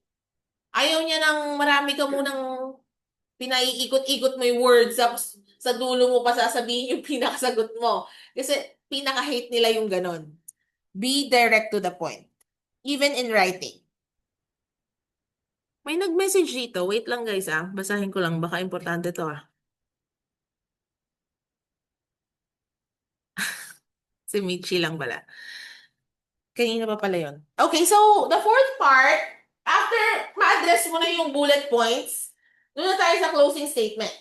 [SPEAKER 1] Ayaw niya ng marami ka munang pinaiikot-ikot mo yung words, tapos sa dulo mo pa sasabihin yung pinakasagot mo. Kasi pinaka-hate nila yung ganon. Be direct to the point. Even in writing. May nag-message dito. Wait lang guys ah. Basahin ko lang. Baka importante to ah. Si Michi lang pala. Kanina pa pala yun. Okay, so the fourth part, after ma-address mo na yung bullet points, doon na tayo sa closing statement.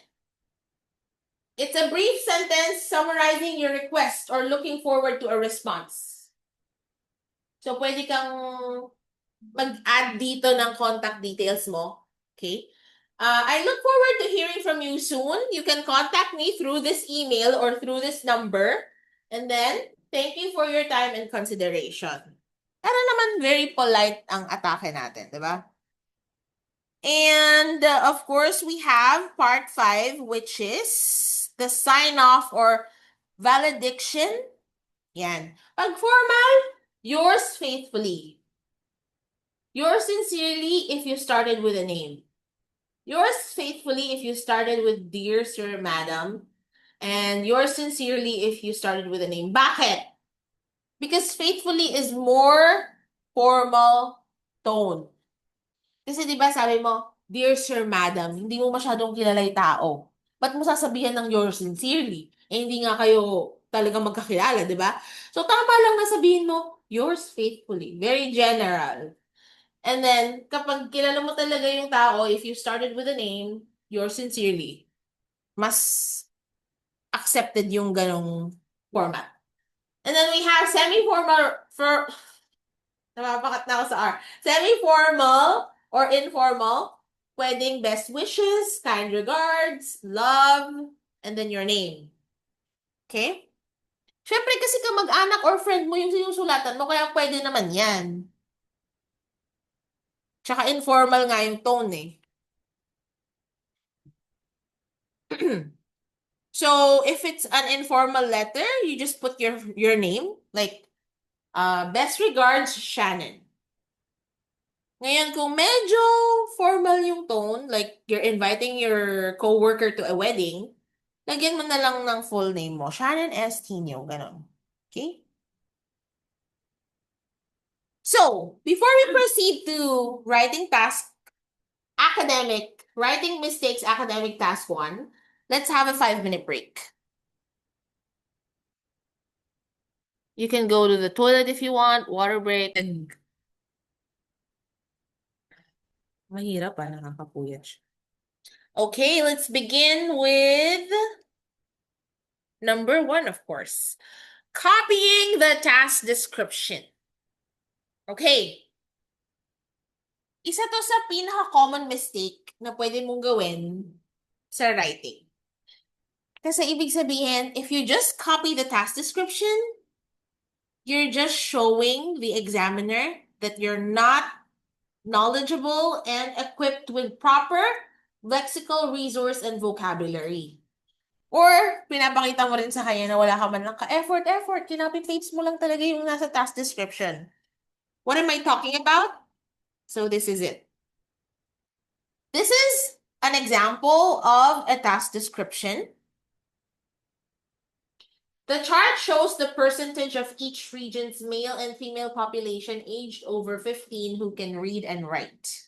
[SPEAKER 1] It's a brief sentence summarizing your request or looking forward to a response. So, pwede kang mag-add dito ng contact details mo. Okay? I look forward to hearing from you soon. You can contact me through this email or through this number. And then, thank you for your time and consideration. Para naman very polite ang atake natin, di ba? And of course, we have part 5, which is the sign-off or valediction. Yan. Pag formal, yours faithfully. Yours sincerely if you started with a name. Yours faithfully if you started with Dear Sir, Madam. And yours sincerely if you started with a name. Bakit? Because faithfully is more formal tone. Kasi di ba sabi mo, Dear Sir, Madam, hindi mo masyadong kilala yung tao. Ba't mo sasabihan ng yours sincerely? Eh, hindi nga kayo talagang magkakilala, di ba? So, tama lang na sabihin mo, yours faithfully. Very general. And then, kapag kilala mo talaga yung tao, if you started with a name, yours sincerely, mas accepted yung ganong format. And then we have semi-formal for napapakat na ako sa R. Semi-formal or informal. Pwedeng best wishes, kind regards, love, and then your name. Okay? Syempre kasi kamag-anak or friend mo yung sinusulatan mo, kaya pwede naman yan. Tsaka informal nga yung tone eh. So, if it's an informal letter, you just put your name, like, best regards, Shannon. Ngayon, kung medyo formal yung tone, like you're inviting your coworker to a wedding, lagyan mo na lang ng full name mo. Shannon S. Tino, ganon. Okay? So, before we proceed to writing mistakes, academic task 1, let's have a 5-minute break. You can go to the toilet if you want, water break, and mahirap nakakapuyat siya. Okay, let's begin with number 1, of course. Copying the task description. Okay. Isa to sa pinaka-common mistake na pwede mong gawin sa writing. Kasi ibig sabihin, if you just copy the task description, you're just showing the examiner that you're not knowledgeable and equipped with proper lexical resource and vocabulary. Or, pinapakita mo rin sa kanya na wala ka man lang ka-effort, kinopy-paste mo lang talaga yung nasa task description. What am I talking about? So this is it. This is an example of a task description. The chart shows the percentage of each region's male and female population aged over 15 who can read and write.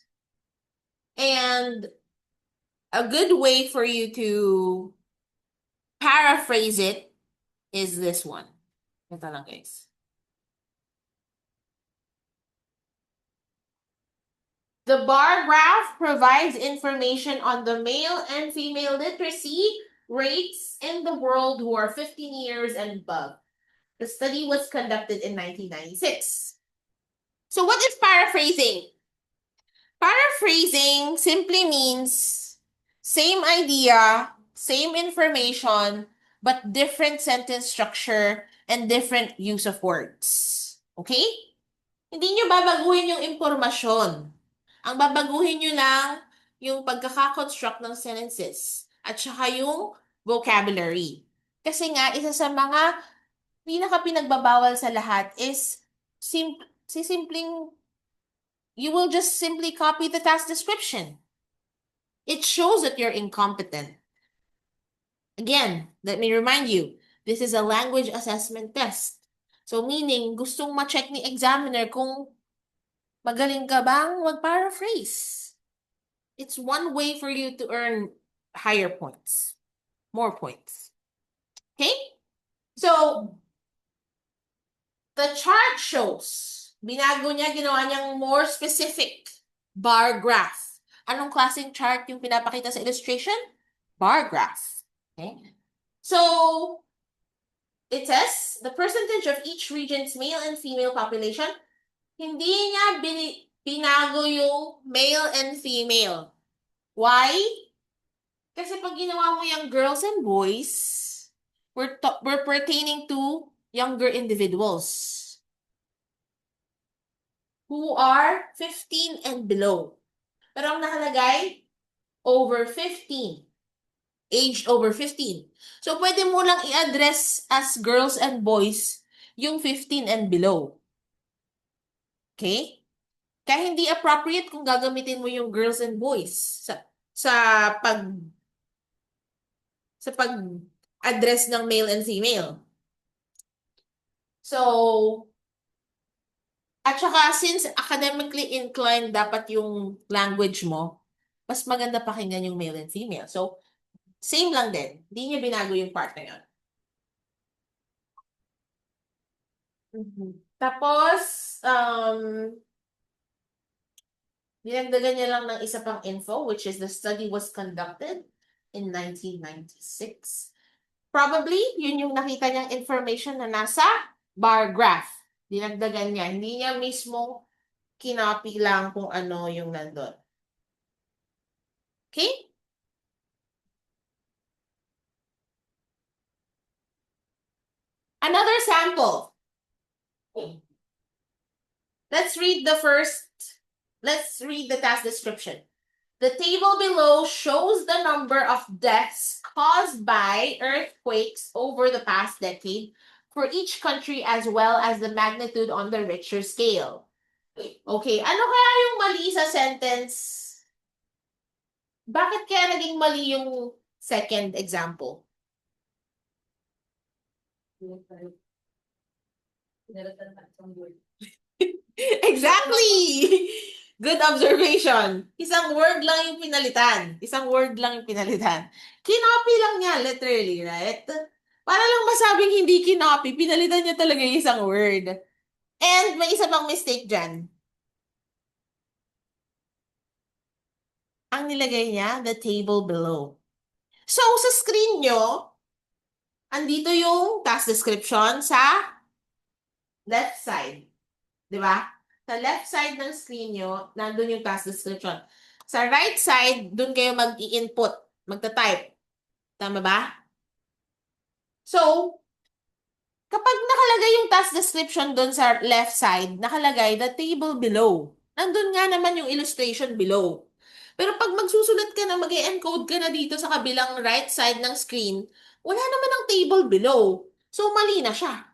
[SPEAKER 1] And a good way for you to paraphrase it is this one. Ito lang, guys. The bar graph provides information on the male and female literacy rates in the world who are 15 years and above. The study was conducted in 1996. So what is paraphrasing? Paraphrasing simply means same idea, same information, but different sentence structure and different use of words. Okay? Hindi nyo babaguhin yung impormasyon. Ang babaguhin nyo lang yung pagkakakonstruct ng sentences at saka yung vocabulary. Kasi nga, isa sa mga pinaka-pinagbabawal sa lahat is you will just simply copy the task description. It shows that you're incompetent. Again, let me remind you, this is a language assessment test. So meaning, gustong ma-check ni examiner kung magaling ka bang mag-paraphrase. It's one way for you to earn higher points, more points. Okay? So, the chart shows, binago niya, ginawa niyang more specific bar graph. Anong klaseng chart yung pinapakita sa illustration? Bar graph. Okay? So, it says, the percentage of each region's male and female population, hindi niya binago yung male and female. Why? Kasi pag ginawa mo yung girls and boys, we're pertaining to younger individuals who are 15 and below. Pero ang nakalagay, over 15. Aged over 15. So, pwede mo lang i-address as girls and boys yung 15 and below. Okay? Kaya hindi appropriate kung gagamitin mo yung girls and boys sa pag-address ng male and female. So, at saka since academically inclined dapat yung language mo, mas maganda pakinggan yung male and female. So, same lang din. Hindi niya binago yung part na yun. Tapos, dinagdagan niya lang ng isa pang info, which is the study was conducted in 1996. Probably, yun yung nakita niyang information na nasa bar graph. Dinagdagan niya. Hindi niya mismo kinopy lang kung ano yung nandun. Okay? Another sample. Let's read the task description. The table below shows the number of deaths caused by earthquakes over the past decade for each country as well as the magnitude on the Richter scale. Okay, ano kaya yung mali sa sentence? Bakit kaya naging mali yung second example? Exactly! Good observation. Isang word lang yung pinalitan. Kinopy lang niya, literally, right? Para lang masabing hindi kinopy, pinalitan niya talaga yung isang word. And may isa pang mistake dyan. Ang nilagay niya, the table below. So, sa screen nyo, andito yung task description sa left side. Di ba? Sa left side ng screen nyo, nandun yung task description. Sa right side, dun kayo mag-i-input, magta-type. Tama ba? So, kapag nakalagay yung task description dun sa left side, nakalagay the table below. Nandun nga naman yung illustration below. Pero pag magsusulat ka na, mag-encode ka na dito sa kabilang right side ng screen, wala naman ang table below. So, mali na siya.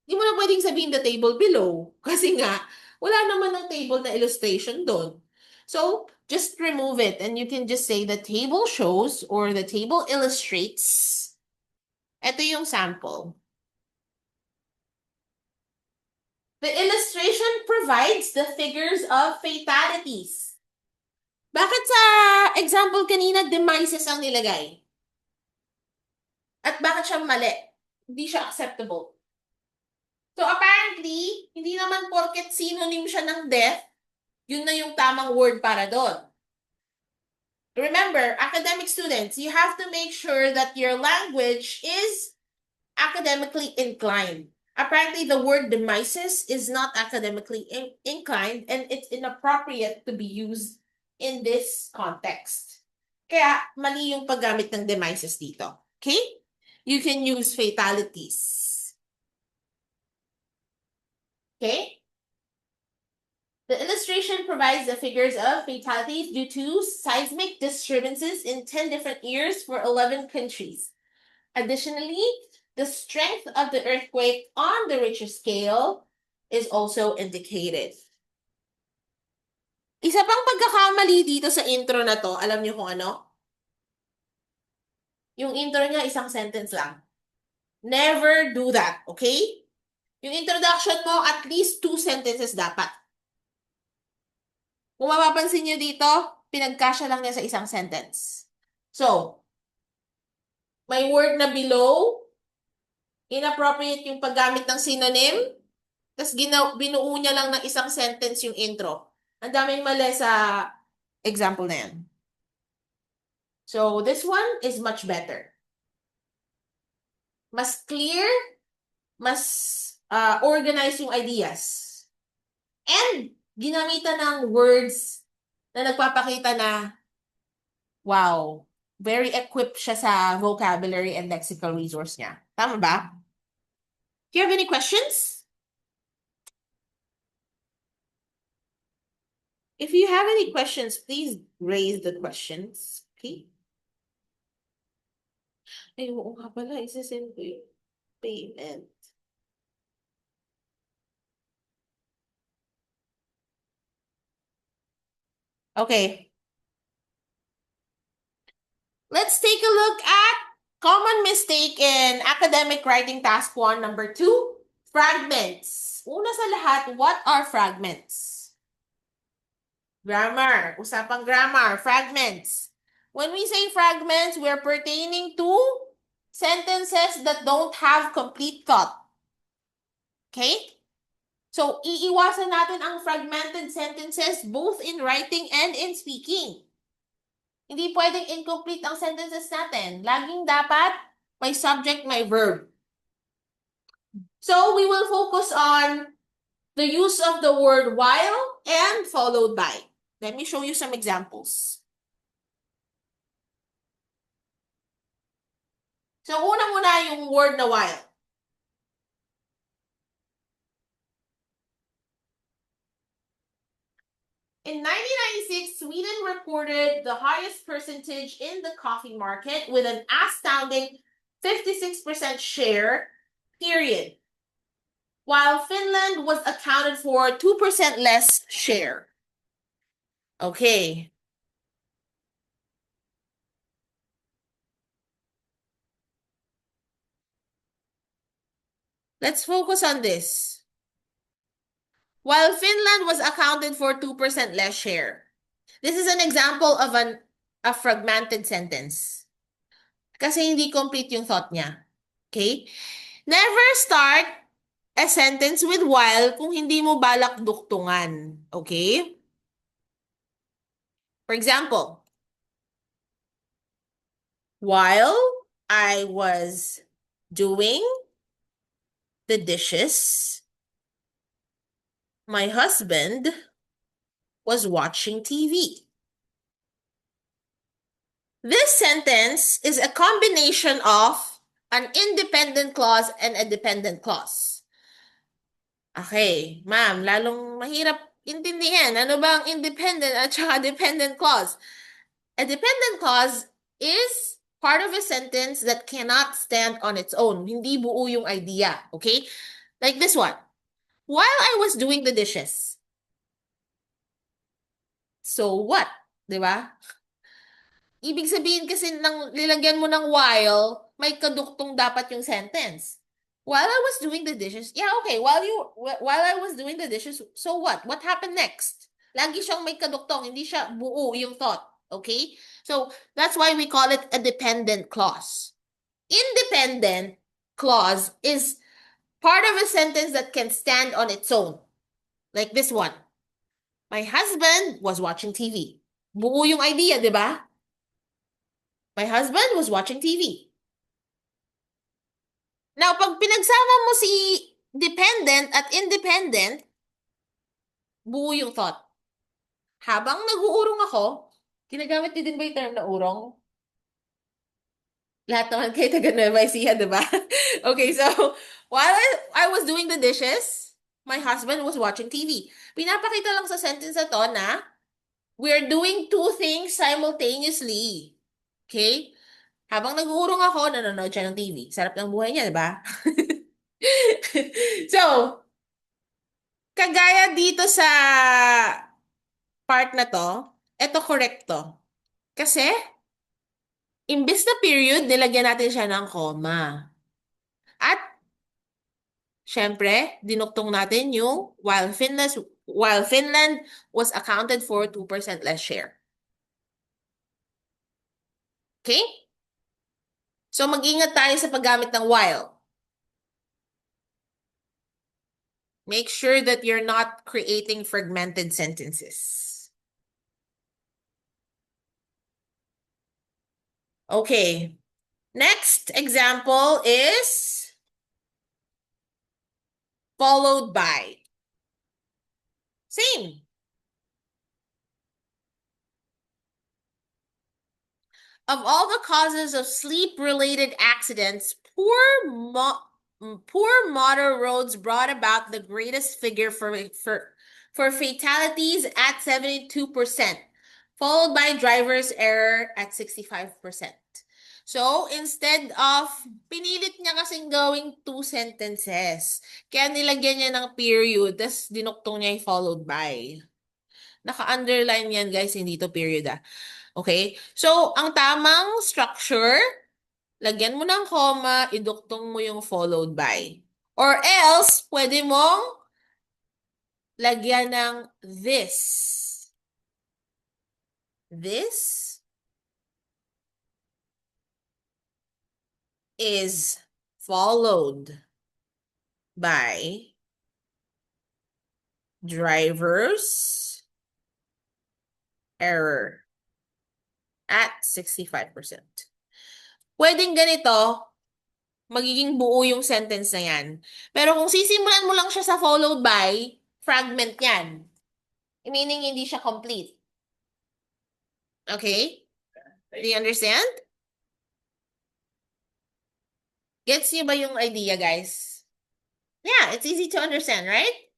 [SPEAKER 1] Di mo na pwedeng sabihin the table below. Kasi nga, wala naman ang table na illustration doon. So, just remove it and you can just say the table shows or the table illustrates. Ito yung sample. The illustration provides the figures of fatalities. Bakit sa example kanina, demises ang nilagay? At bakit siya mali? Hindi siya acceptable. So apparently, hindi naman porket synonym siya ng death, yun na yung tamang word para doon. Remember, academic students, you have to make sure that your language is academically inclined. Apparently, the word demises is not academically inclined and it's inappropriate to be used in this context. Kaya, mali yung paggamit ng demises dito. Okay? You can use fatalities. Okay? The illustration provides the figures of fatalities due to seismic disturbances in 10 different years for 11 countries. Additionally, the strength of the earthquake on the Richter scale is also indicated. Isa pang pagkakamali dito sa intro na to, alam niyo kung ano? Yung intro niya, isang sentence lang. Never do that, okay? Yung introduction mo, at least 2 sentences dapat. Kung mapapansin niyo dito, pinagkasya lang niya sa isang sentence. So, may word na below, inappropriate yung paggamit ng synonym, tapos binuo niya lang ng isang sentence yung intro. Ang daming mali sa example na yan. So, this one is much better. Mas clear, mas organized yung ideas. And, ginamitan ng words na nagpapakita na, wow, very equipped siya sa vocabulary and lexical resource niya. Tama ba? Do you have any questions? If you have any questions, please raise the questions. Okay? Ay, oo nga pala, isa-send ko yung payment. Okay. Let's take a look at common mistake in academic writing task 1, number 2, fragments. Una sa lahat, what are fragments? Grammar. Usapang grammar. Fragments. When we say fragments, we're pertaining to sentences that don't have complete thought. Okay? So, iiwasan natin ang fragmented sentences both in writing and in speaking. Hindi pwedeng incomplete ang sentences natin. Laging dapat may subject, may verb. So we will focus on the use of the word while and followed by. Let me show you some examples. So una muna yung word na while. In 1996, Sweden recorded the highest percentage in the coffee market with an astounding 56% share, period. While Finland was accounted for 2% less share. Okay. Let's focus on this. While Finland was accounted for 2% less share. This is an example of a fragmented sentence. Kasi hindi complete yung thought niya. Okay? Never start a sentence with while kung hindi mo balak duktungan. Okay? For example, while I was doing the dishes, my husband was watching TV. This sentence is a combination of an independent clause and a dependent clause. Okay, ma'am, lalong mahirap intindihan. Ano ba ang independent at saka dependent clause? A dependent clause is part of a sentence that cannot stand on its own. Hindi buo yung idea, okay? Like this one. While I was doing the dishes. So what? Diba? Ibig sabihin kasi nang nilagyan mo ng while, may kaduktong dapat yung sentence. While I was doing the dishes, yeah, okay, while I was doing the dishes, so what? What happened next? Lagi siyang may kaduktong, hindi siya buo yung thought, okay? So, that's why we call it a dependent clause. Independent clause is part of a sentence that can stand on its own. Like this one. My husband was watching TV. Buo yung idea, di ba? My husband was watching TV. Now, pag pinagsama mo si dependent at independent, buo yung thought. Habang nag-uurong ako, ginagamit niyo din ba yung term na urong? Lahat naman kayo taga Nueva Ecija, diba? Okay, so, while I was doing the dishes, my husband was watching TV. Pinapakita lang sa sentence na to na we're doing two things simultaneously. Okay? Habang nag-uurong ako, nanonood siya ng TV. Sarap ng buhay niya, diba? So, kagaya dito sa part na to, eto correct to. Kasi, imbis na period, nilagyan natin siya ng comma. At, syempre, dinuktong natin yung while Finland was accounted for 2% less share. Okay? So, mag-ingat tayo sa paggamit ng while. Make sure that you're not creating fragmented sentences. Okay. Next example is followed by. Same. Of all the causes of sleep-related accidents, poor motor roads brought about the greatest figure for fatalities at 72%, followed by driver's error at 65%. So, instead of, pinilit niya kasing gawing two sentences. Kaya nilagyan niya ng period, tas dinuktong niya yung followed by. Naka-underline yan, guys, hindi to period ah. Okay? So, ang tamang structure, lagyan mo ng comma, iduktong mo yung followed by. Or else, pwede mong lagyan ng this. This is followed by driver's error at 65%. Pwedeng ganito, magiging buo yung sentence na yan. Pero kung sisimulan mo lang siya sa followed by, fragment yan. Meaning hindi siya complete. Okay? Do you understand? Gets niyo ba yung idea, guys? Yeah, it's easy to understand, right?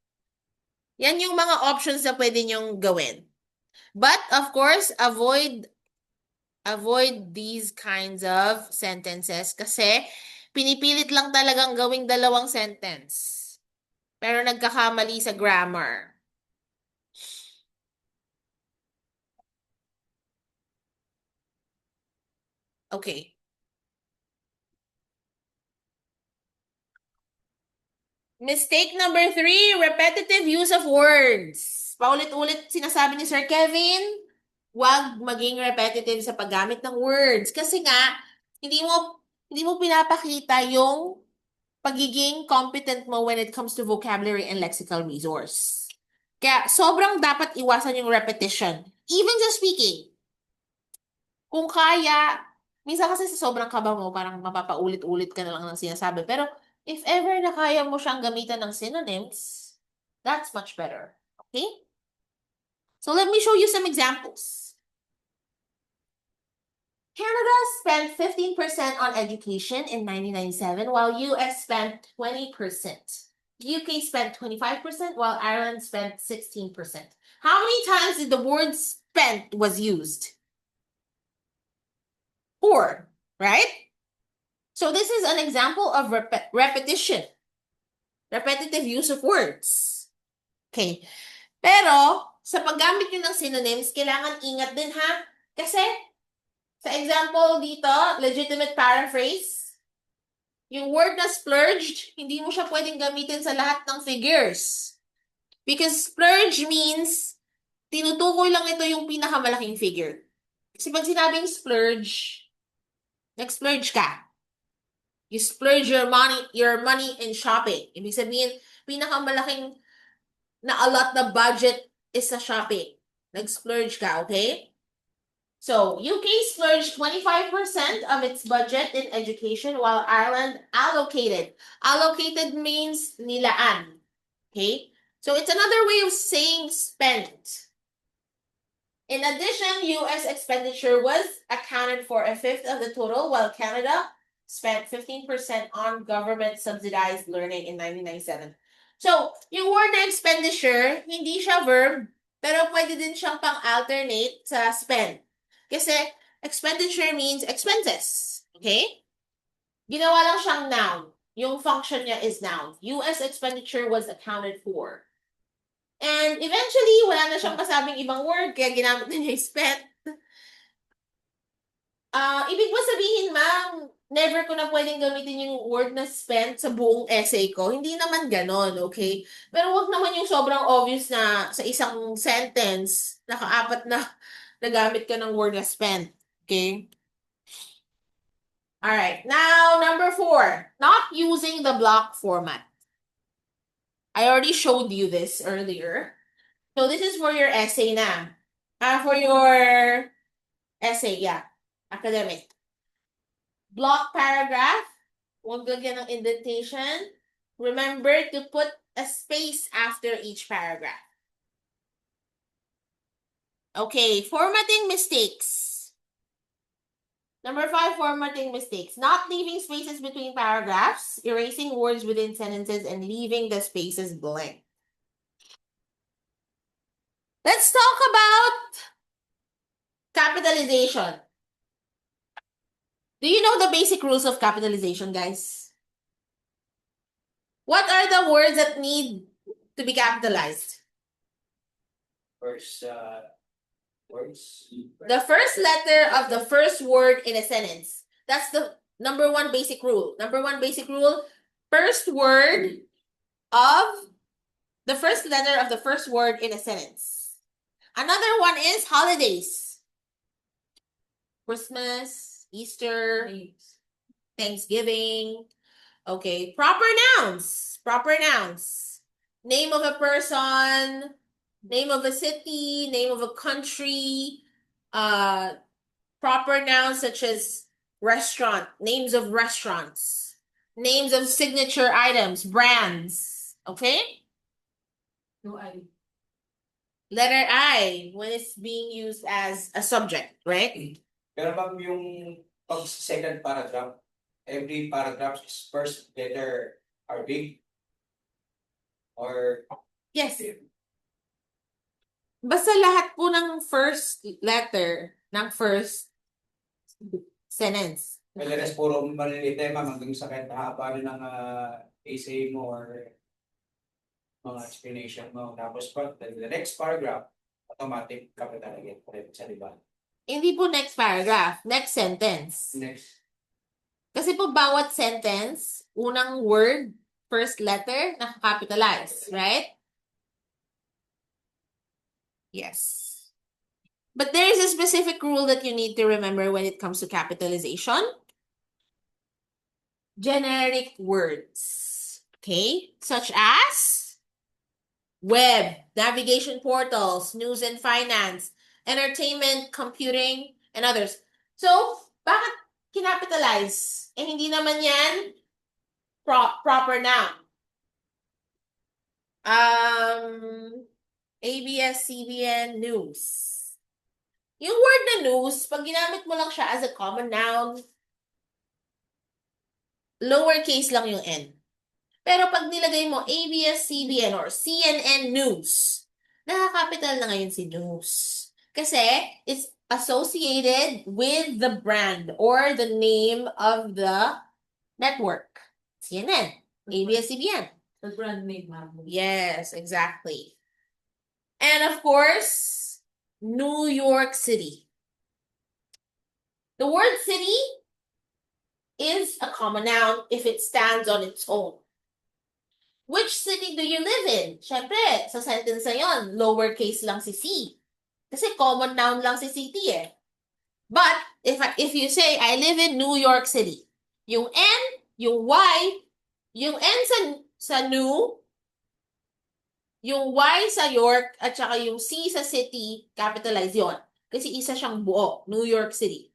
[SPEAKER 1] Yan yung mga options na pwede nyong gawin. But, of course, avoid these kinds of sentences kasi pinipilit lang talagang gawing dalawang sentence. Pero nagkakamali sa grammar. Okay. Mistake number 3, repetitive use of words. Paulit-ulit sinasabi ni Sir Kevin, huwag maging repetitive sa paggamit ng words. Kasi nga, hindi mo pinapakita yung pagiging competent mo when it comes to vocabulary and lexical resource. Kaya sobrang dapat iwasan yung repetition. Even sa speaking. Kung kaya, minsan kasi sa sobrang kaba mo, parang mapapaulit-ulit ka na lang ng sinasabi. Pero if ever na kaya mo siyang gamitan ng synonyms, that's much better. Okay? So let me show you some examples. Canada spent 15% on education in 1997, while US spent 20%. UK spent 25%, while Ireland spent 16%. How many times did the word spent was used? 4, right? So this is an example of repetition. Repetitive use of words. Okay. Pero, sa paggamit nyo ng synonyms, kailangan ingat din ha. Kasi, sa example dito, legitimate paraphrase, yung word na splurged, hindi mo siya pwedeng gamitin sa lahat ng figures. Because splurge means, tinutukoy lang ito yung pinakamalaking figure. Kasi pag sinabing splurge, nag-splurge ka. You splurge your money in shopping. Ibig sabihin, pinakamalaking na allot na budget is sa shopping. Nag-splurge ka, okay? So, UK splurged 25% of its budget in education while Ireland allocated. Allocated means nilaan. Okay? So, it's another way of saying spent. In addition, US expenditure was accounted for a fifth of the total, while Canada spent 15% on government-subsidized learning in 1997. So, yung word na expenditure, hindi siya verb, pero pwede din siyang pang-alternate sa spend. Kasi expenditure means expenses. Okay? Ginawa lang siyang noun. Yung function niya is noun. US expenditure was accounted for. And eventually, wala na siyang kasabing ibang word, kaya ginamit na niya yung spent. Ibig ba sabihin, ma'am, never ko na pwedeng gamitin yung word na spent sa buong essay ko? Hindi naman ganon, okay? Pero wag naman yung sobrang obvious na sa isang sentence, nakaapat na nagamit ka ng word na spent. Okay? Alright, now number 4, not using the block format. I already showed you this earlier. So this is for your essay na. For your essay, yeah. Academic. Block paragraph. Huwag lagyan ng indentation. Remember to put a space after each paragraph. Okay, formatting mistakes. Number 5, formatting mistakes. Not leaving spaces between paragraphs, erasing words within sentences, and leaving the spaces blank. Let's talk about capitalization. Do you know the basic rules of capitalization, guys? What are the words that need to be capitalized?
[SPEAKER 3] First, words.
[SPEAKER 1] The first letter of the first word in a sentence. That's the number 1 basic rule. Number 1 basic rule, first word of the first letter of the first word in a sentence. Another one is holidays. Christmas, Easter, Thanksgiving. Okay, proper nouns. Proper nouns. Name of a person, name of a city, name of a country, proper nouns such as restaurant, names of restaurants. Names of signature items, brands. Okay?
[SPEAKER 2] No, I.
[SPEAKER 1] Letter I, when it's being used as a subject, right?
[SPEAKER 3] Pero ma'am, yung pag second paragraph, every paragraph is first letter are big or
[SPEAKER 1] Yes. Basta lahat po ng first letter ng first sentence.
[SPEAKER 3] madalas puro maliliit na ma'am hanggang sa kahit haba na ng essay mo or mga explanation mo. Tapos pag the next paragraph, automatic capital again. Sa diba?
[SPEAKER 1] Hindi po next paragraph, next sentence.
[SPEAKER 3] Next.
[SPEAKER 1] Kasi po bawat sentence, unang word, first letter, nakakapitalize, right? Yes. But there is a specific rule that you need to remember when it comes to capitalization. Generic words, okay? Such as web, navigation portals, news and finance, entertainment, computing, and others. So, bakit kinapitalize? Eh, hindi naman yan proper noun. ABS-CBN news. Yung word na news, pag ginamit mo lang siya as a common noun, lowercase lang yung N. Pero pag nilagay mo ABS-CBN or CNN News, nakakapital na ngayon si news. Kasi it's associated with the brand or the name of the network. CNN, ABS-CBN.
[SPEAKER 2] The brand name, ma'am.
[SPEAKER 1] Yes, exactly. And of course, New York City. The word city is a common noun if it stands on its own. Which city do you live in? Siyempre, sa sentence na yun, lowercase lang si C. Kasi common noun lang si city eh. But, if you say, I live in New York City, yung N, yung Y, yung N sa New, yung Y sa York, at saka yung C sa city, capitalize yon. Kasi isa siyang buo, New York City.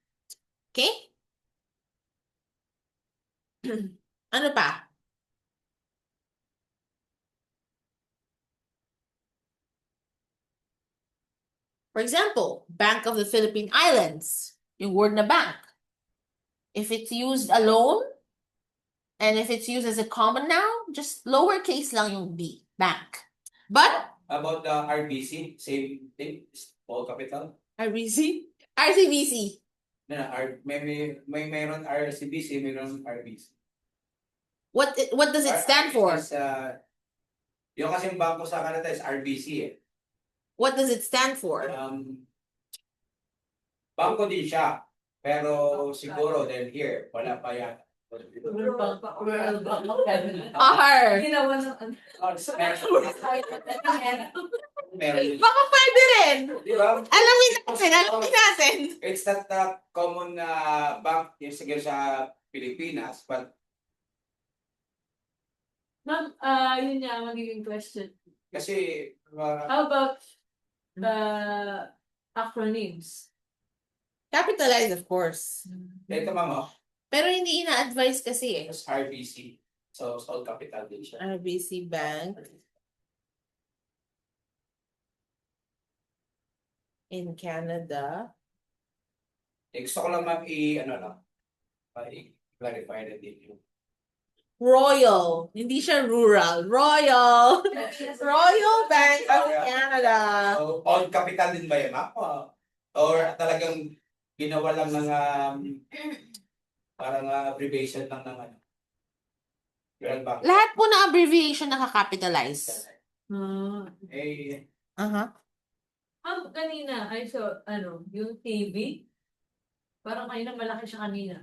[SPEAKER 1] Okay? Ano pa? For example, Bank of the Philippine Islands. Yung word na bank. If it's used alone, and if it's used as a common noun, just lowercase lang yung B, bank. But,
[SPEAKER 3] About the RBC, same thing, all capital.
[SPEAKER 1] RBC? RCBC.
[SPEAKER 3] Na mayroon RCBC, mayroon RBC.
[SPEAKER 1] What does it stand for?
[SPEAKER 3] Yung kasing bangko sa Canada is RBC eh.
[SPEAKER 1] What does it stand for?
[SPEAKER 3] Bangko din siya. Pero siguro then here, wala pa yan.
[SPEAKER 1] R.
[SPEAKER 2] Ginawa ng
[SPEAKER 3] Meron din.
[SPEAKER 1] Baka pwede rin.
[SPEAKER 3] Di ba?
[SPEAKER 1] Alamin natin.
[SPEAKER 3] It's not the common bank yung sige sa Pilipinas, but
[SPEAKER 2] Ma'am, yun nga ang magiging question.
[SPEAKER 3] kasi
[SPEAKER 2] How about the acronyms?
[SPEAKER 1] Capitalize, of course.
[SPEAKER 3] ito mama,
[SPEAKER 1] Pero hindi ina-advise kasi eh.
[SPEAKER 3] it's RBC. So, all capital din siya.
[SPEAKER 1] RBC Bank in Canada.
[SPEAKER 3] Gusto ko lang i-clarify na din yung
[SPEAKER 1] Royal. Hindi siya rural. Royal. Royal Bank of Canada.
[SPEAKER 3] so, all capital din ba yan, ma'am? Or talagang ginawa lang ng parang abbreviation lang ng ano? Real bank.
[SPEAKER 1] Lahat po na abbreviation nakakapitalize.
[SPEAKER 3] Eh,
[SPEAKER 2] Kanina, I saw, yung TV. Parang kanina, malaki siya kanina.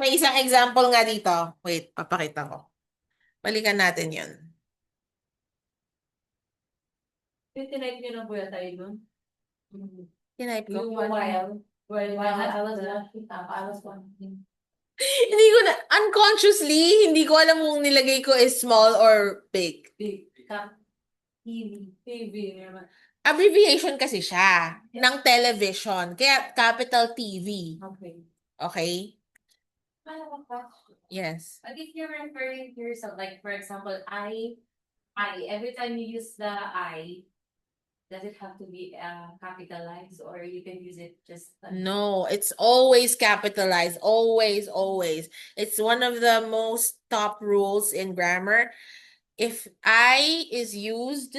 [SPEAKER 1] May isang example nga dito. Wait, papakita ko. Balikan natin yun.
[SPEAKER 2] Yung tinipe nyo lang po yata yun.
[SPEAKER 1] Tinype ko.
[SPEAKER 2] Yung while
[SPEAKER 1] Hindi ko na, unconsciously, hindi ko alam kung nilagay ko is small or big.
[SPEAKER 2] TV naman.
[SPEAKER 1] Abbreviation kasi siya ng television. Kaya capital TV.
[SPEAKER 2] Okay.
[SPEAKER 1] Okay?
[SPEAKER 2] I have a question.
[SPEAKER 1] Yes.
[SPEAKER 2] But if you're referring to yourself, like for example, every time you use the I, does it have to be capitalized or you can use it just
[SPEAKER 1] No, it's always capitalized. Always, always. It's one of the most top rules in grammar. If I is used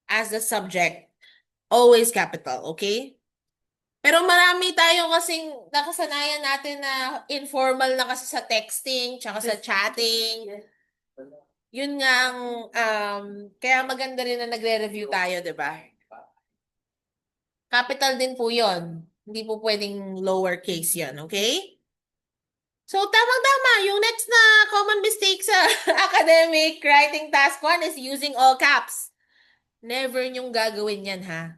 [SPEAKER 1] as the subject, always capital, okay? Pero marami tayo kasing nakasanayan natin na informal na kasi sa texting, tsaka sa chatting.
[SPEAKER 2] Yes.
[SPEAKER 1] Yun nga ang, kaya maganda rin na nagre-review tayo, di ba? Capital din po yun. Hindi po pwedeng lowercase yun, okay? So, tamang-tama. Yung next na common mistake sa academic writing task 1 is using all caps. Never niyong gagawin yan, ha?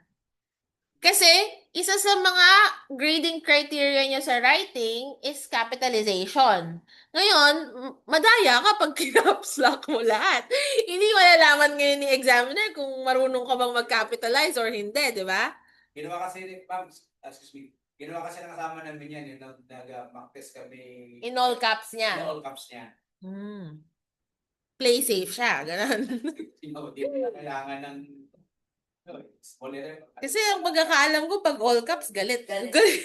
[SPEAKER 1] Kasi, isa sa mga grading criteria niya sa writing is capitalization. Ngayon, madaya kapag kinaps lock mo lahat. Hindi malalaman ngayon ni examiner kung marunong ka bang mag-capitalize or hindi, di ba?
[SPEAKER 3] Ginawa kasi ni Pam, excuse me, ginawa kasi ng kasama namin yan, yung nag-mock test kami,
[SPEAKER 1] In all caps
[SPEAKER 3] in
[SPEAKER 1] niya.
[SPEAKER 3] all caps niya.
[SPEAKER 1] Hmm. Play safe siya, ganun.
[SPEAKER 3] Hindi mo na kailangan ng small letter.
[SPEAKER 1] Kasi ang pagkakaalam ko, pag all caps, galit.
[SPEAKER 2] Galit.
[SPEAKER 1] Galit.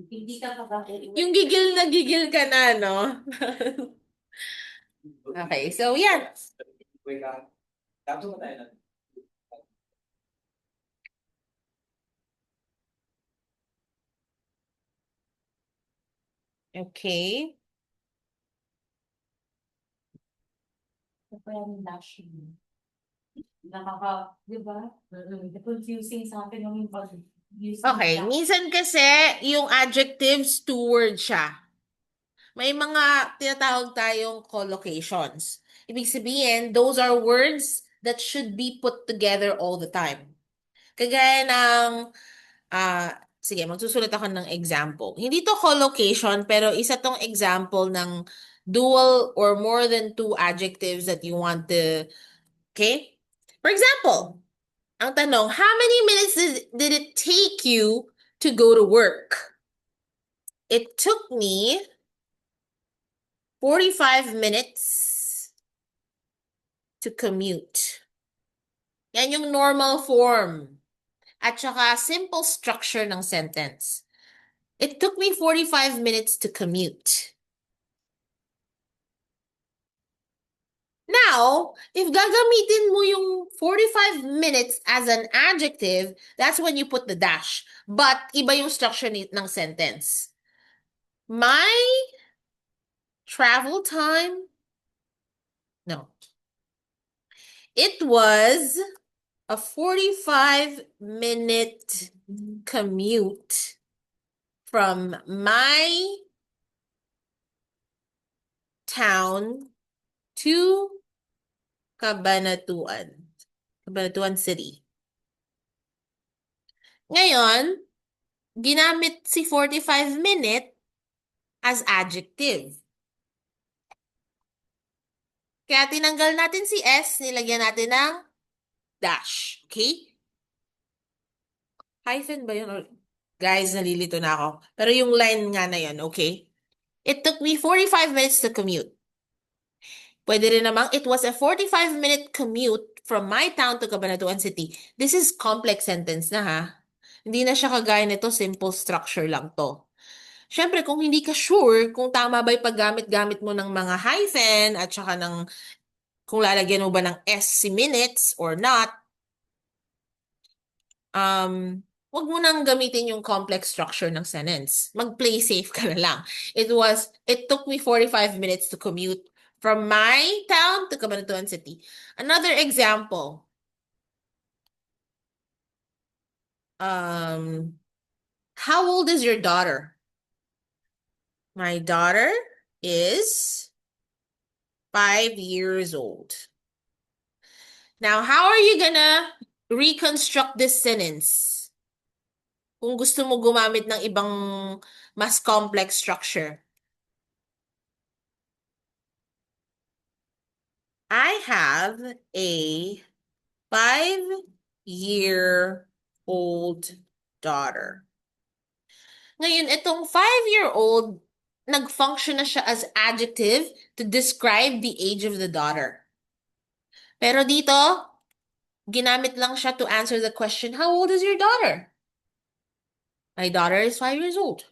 [SPEAKER 2] Hindi ka kakakita.
[SPEAKER 1] Yung gigil na gigil ka na, no? Okay, so yan.
[SPEAKER 3] Wait lang. Tapos ba tayo na?
[SPEAKER 1] Okay.
[SPEAKER 2] Parang dashing. Di ba? Confusing sa akin yung pag-use ng
[SPEAKER 1] Okay,
[SPEAKER 2] dash.
[SPEAKER 1] minsan kasi yung adjectives two-word siya. May mga tinatawag tayong collocations. Ibig sabihin, those are words that should be put together all the time. Kagaya ng, sige, magsusulat ako ng example. Hindi to collocation, pero isa tong example ng dual or more than two adjectives that you want to, okay? For example, ang tanong, how many minutes did it take you to go to work? It took me 45 minutes to commute. Yan yung normal form. At saka simple structure ng sentence. It took me 45 minutes to commute. Now, if gagamitin mo yung 45 minutes as an adjective, that's when you put the dash. But, iba yung structure ng sentence. My travel time? No. It was a 45-minute commute from my town to Cabanatuan City. Ngayon, ginamit si 45-minute as adjective. Kaya tinanggal natin si S, nilagyan natin ng dash. Okay? Hyphen ba yun? Guys, nalilito na ako. Pero yung line nga na yun, okay? It took me 45 minutes to commute. Pwede rin namang, it was a 45-minute commute from my town to Cabanatuan City. This is complex sentence na, ha? Hindi na siya kagaya nito, simple structure lang to. Siyempre, kung hindi ka sure kung tama ba yung paggamit-gamit mo ng mga hyphen at saka ng kung lalagyan mo ba ng S si minutes or not, wag mo nang gamitin yung complex structure ng sentence. Mag-play safe ka na lang. It took me 45 minutes to commute from my town to Cabanatuan City. Another example. How old is your daughter? My daughter is 5 years old. Now, how are you gonna reconstruct this sentence? Kung gusto mo gumamit ng ibang mas complex structure. I have a 5-year-old daughter. Ngayon, itong 5-year-old, nag-function na siya as adjective to describe the age of the daughter. Pero dito, ginamit lang siya to answer the question, how old is your daughter? My daughter is 5 years old.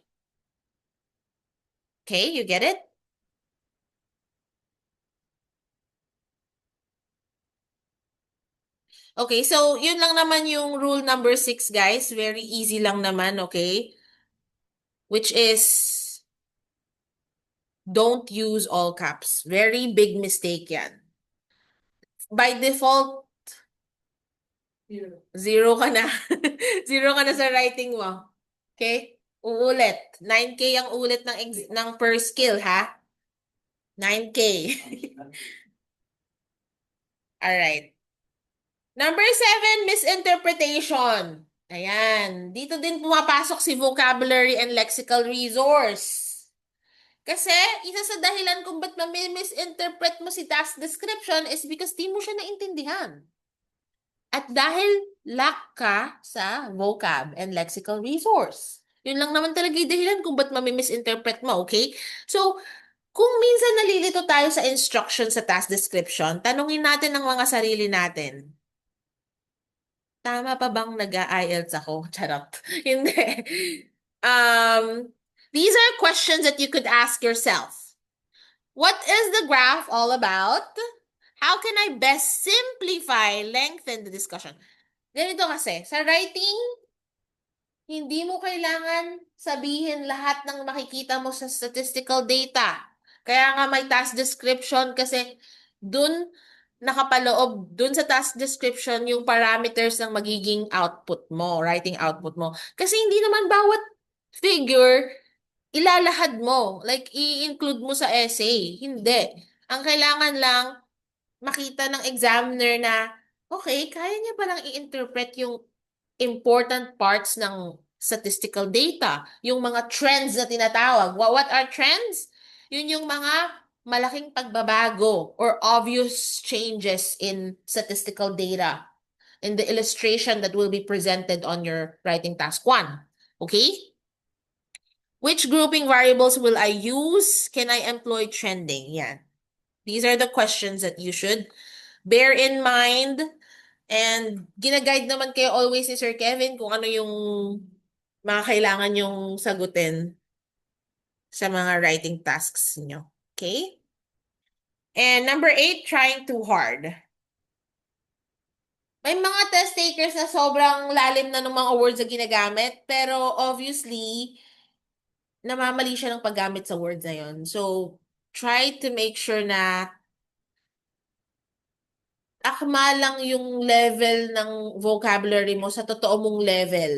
[SPEAKER 1] Okay, you get it? Okay, so yun lang naman yung rule number 6, guys. Very easy lang naman, okay? Which is, don't use all caps. Very big mistake yan. By default,
[SPEAKER 2] Zero.
[SPEAKER 1] zero ka na. Zero ka na sa writing mo. Okay? Uulit. 9K ang ulit ng per skill, ha? 9K. Alright. Number 7, misinterpretation. Ayan. Dito din pumapasok si vocabulary and lexical resource. Kasi, isa sa dahilan kung ba't misinterpret mo si task description is because di mo siya naintindihan. At dahil lack ka sa vocab and lexical resource. Yun lang naman talaga yung dahilan kung ba't misinterpret mo, okay? So, kung minsan nalilito tayo sa instruction sa task description, tanungin natin ang mga sarili natin. Tama pa bang nag-IELTS ako? Charot. Hindi. These are questions that you could ask yourself. What is the graph all about? How can I best simplify, lengthen the discussion? Ganito kasi, sa writing, hindi mo kailangan sabihin lahat ng makikita mo sa statistical data. Kaya nga may task description kasi dun nakapaloob, dun sa task description yung parameters ng magiging output mo, writing output mo. Kasi hindi naman bawat figure ilalahad mo, like i-include mo sa essay. Hindi. Ang kailangan lang makita ng examiner na, okay, kaya niya palang i-interpret yung important parts ng statistical data, yung mga trends na tinatawag. What are trends? Yun yung mga malaking pagbabago or obvious changes in statistical data in the illustration that will be presented on your writing task 1. Okay? Which grouping variables will I use? Can I employ trending? Yan. These are the questions that you should bear in mind. And ginaguide naman kayo always ni Sir Kevin kung ano yung mga kailangan yung sagutin sa mga writing tasks niyo. Okay? And number 8, trying too hard. May mga test takers na sobrang lalim na ng mga words na ginagamit, pero obviously, namamali siya ng paggamit sa words na yun. So, try to make sure na akma lang yung level ng vocabulary mo sa totoo mong level.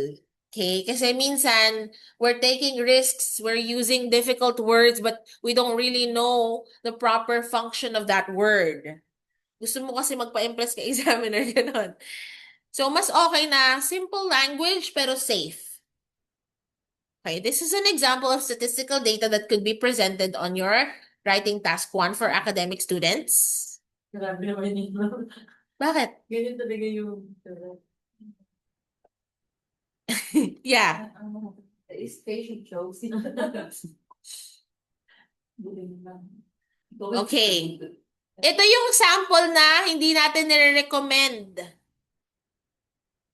[SPEAKER 1] Okay? Kasi minsan, we're taking risks, we're using difficult words, but we don't really know the proper function of that word. Gusto mo kasi magpa-impress ka examiner, gano'n. So, mas okay na simple language pero safe. Okay, this is an example of statistical data that could be presented on your writing task 1 for academic students.
[SPEAKER 2] Grabe naman yun.
[SPEAKER 1] Bakit?
[SPEAKER 2] Ganyan talaga yung
[SPEAKER 1] Yeah.
[SPEAKER 2] station shows.
[SPEAKER 1] Okay. Ito yung sample na hindi natin nire-recommend.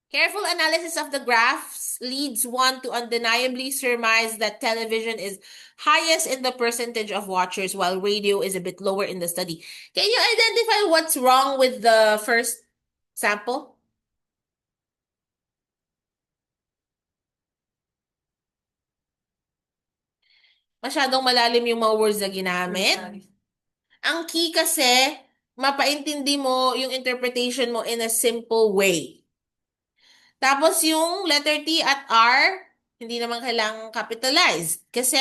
[SPEAKER 1] Careful analysis of the graphs leads one to undeniably surmise that television is highest in the percentage of watchers while radio is a bit lower in the study. Can you identify what's wrong with the first sample? Masyadong malalim yung mga words na ginamit. Ang key kasi, mapaintindi mo yung interpretation mo in a simple way. Tapos yung letter T at R, hindi naman kailangang capitalized. Kasi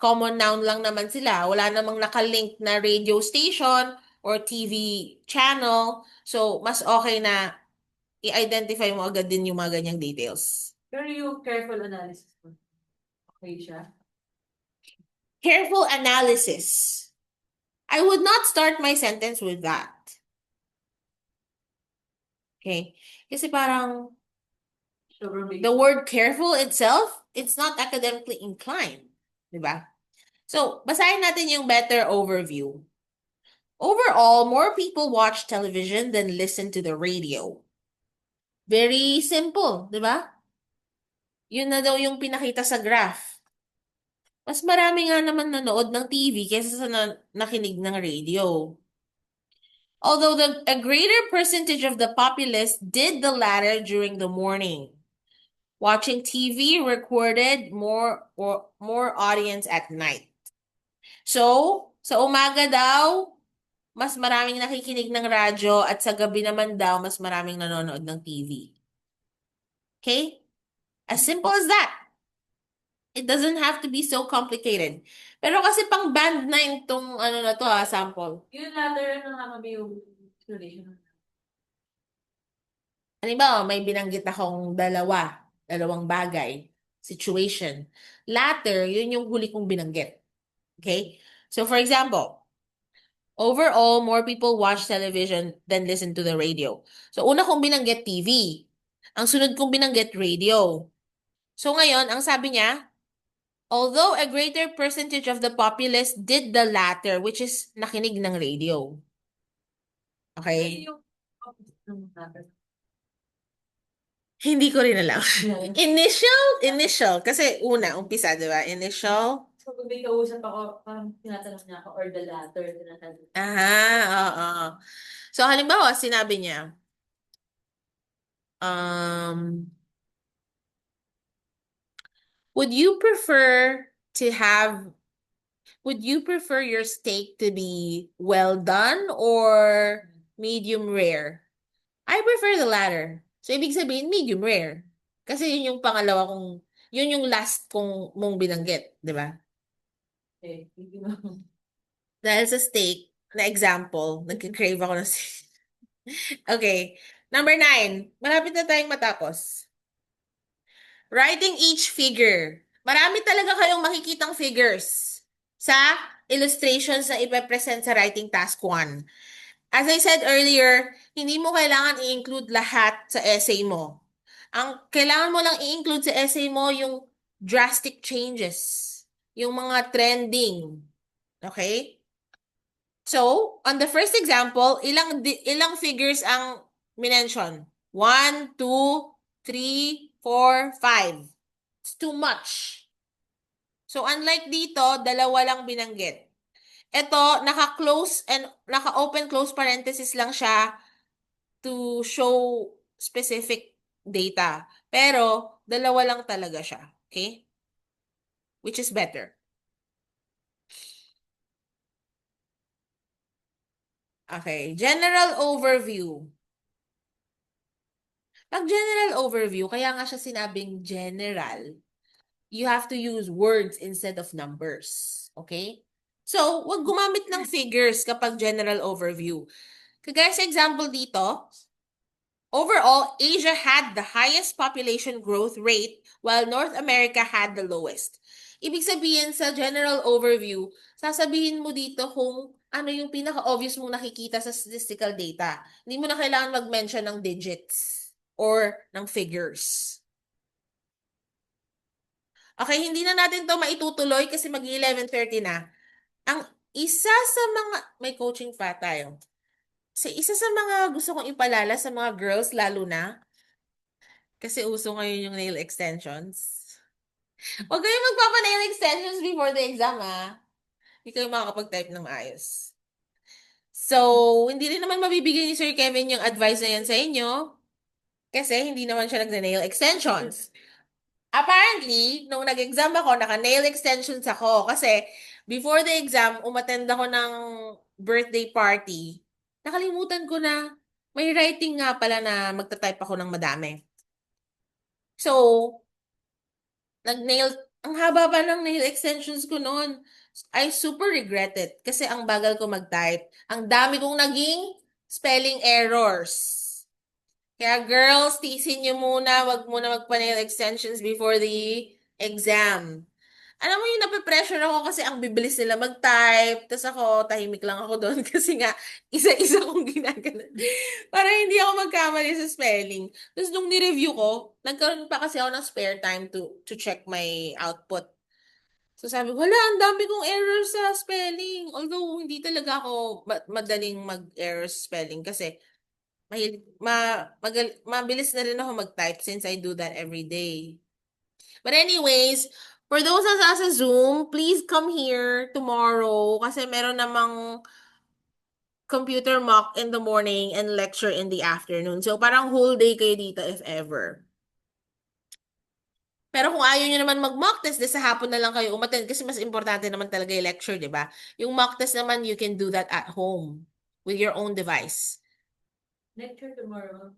[SPEAKER 1] common noun lang naman sila. Wala namang nakalink na radio station or TV channel. So, mas okay na i-identify mo agad din yung mga ganyang details.
[SPEAKER 2] Pero yung careful analysis mo, okay siya?
[SPEAKER 1] Careful analysis. I would not start my sentence with that. Okay? Kasi parang
[SPEAKER 2] Sobrang big.
[SPEAKER 1] the word careful itself it's not academically inclined. Diba? So, basahin natin yung better overview. Overall, more people watch television than listen to the radio. Very simple, di ba? Yun na daw yung pinakita sa graph. Mas marami nga naman nanood ng TV kaysa sa nakinig ng radio. Although a greater percentage of the populace did the latter during the morning. Watching TV recorded more audience at night. So, sa umaga daw, mas maraming nakikinig ng radyo at sa gabi naman daw, mas maraming nanonood ng TV. Okay? As simple as that. It doesn't have to be so complicated. Pero kasi pang band 9 tong ano na to sample.
[SPEAKER 2] Yung latter na nga kami yung explanation.
[SPEAKER 1] Halimbawa, may binanggit akong dalawang bagay, situation. Latter, yun yung huli kong binanggit. Okay? So for example, overall, more people watch television than listen to the radio. So una kong binanggit TV. Ang sunod kong binanggit radio. So ngayon, ang sabi niya, although a greater percentage of the populace did the latter, which is nakinig ng radio. Okay?
[SPEAKER 2] Yung latter.
[SPEAKER 1] Hindi ko rin alam. Initial. Kasi umpisa, di ba? Initial.
[SPEAKER 2] So, kung may kausap ako, parang tinatanong niya ako, or the latter, tinatanong.
[SPEAKER 1] Oo. So, halimbawa, sinabi niya, would you prefer your steak to be well done or medium rare? I prefer the latter. So, ibig sabihin, medium rare. Kasi yun yung last mong binanggit, di ba?
[SPEAKER 2] Okay, hindi mo.
[SPEAKER 1] Dahil sa steak, na example, nagkikrave ako ng steak. Okay. Number 9. Malapit na tayong matapos. Writing each figure. Marami talaga kayong makikitang figures sa illustrations na ipepresent sa writing task 1. As I said earlier, hindi mo kailangan i-include lahat sa essay mo. Ang kailangan mo lang i-include sa essay mo yung drastic changes, yung mga trending. Okay? So, on the first example, ilang figures ang minention? 1, 2, 3, 4, 5. It's too much. So, unlike dito, dalawa lang binanggit. Ito, naka-open close parenthesis lang siya to show specific data. Pero, dalawa lang talaga siya. Okay? Which is better. Okay. General overview. Pag general overview, kaya nga siya sinabing general, you have to use words instead of numbers. Okay? So, wag gumamit ng figures kapag general overview. Kagaya sa example dito, overall, Asia had the highest population growth rate while North America had the lowest. Ibig sabihin sa general overview, sasabihin mo dito kung ano yung pinaka-obvious mong nakikita sa statistical data. Hindi mo na kailangan mag-mention ng digits or ng figures. Okay, hindi na natin to maitutuloy kasi mag-11:30 na. Ang isa sa mga, may coaching pa tayo. Isa sa mga gusto kong ipalala sa mga girls lalo na, kasi uso ngayon yung nail extensions. Huwag kayong magpapa-nail extensions before the exam, ha? Hindi kayo makakapag-type ng maayos. So, hindi rin naman mabibigay ni Sir Kevin yung advice na yan sa inyo kasi hindi naman siya nag-nail extensions. Apparently, nung nag-exam ako, naka-nail extensions ako kasi before the exam, umattend ako ng birthday party. Nakalimutan ko na may writing nga pala na magta-type ako ng madami. So, ang haba pa ng nail extensions ko noon. I super regret it kasi ang bagal ko mag-type. Ang dami kong naging spelling errors. Kaya girls, tiisin nyo muna, wag muna magpa-nail extensions before the exam. Alam mo yung nape-pressure ako kasi ang bibilis nila mag-type. Tapos ako, tahimik lang ako doon kasi nga, isa-isa kong ginagana. Para hindi ako magkamali sa spelling. Tapos nung ni-review ko, nagkaroon pa kasi ako ng spare time to check my output. So sabi ko, wala, ang dami kong error sa spelling. Although, hindi talaga ako madaling mag-error sa spelling kasi mabilis na rin ako mag-type since I do that every day. But anyways, for those na nasa Zoom, please come here tomorrow kasi meron namang computer mock in the morning and lecture in the afternoon. So parang whole day kayo dito if ever. Pero kung ayaw nyo naman mag-mock test, di sa hapon na lang kayo umattend kasi mas importante naman talaga yung lecture, di ba? Yung mock test naman, you can do that at home with your own device.
[SPEAKER 2] Lecture tomorrow.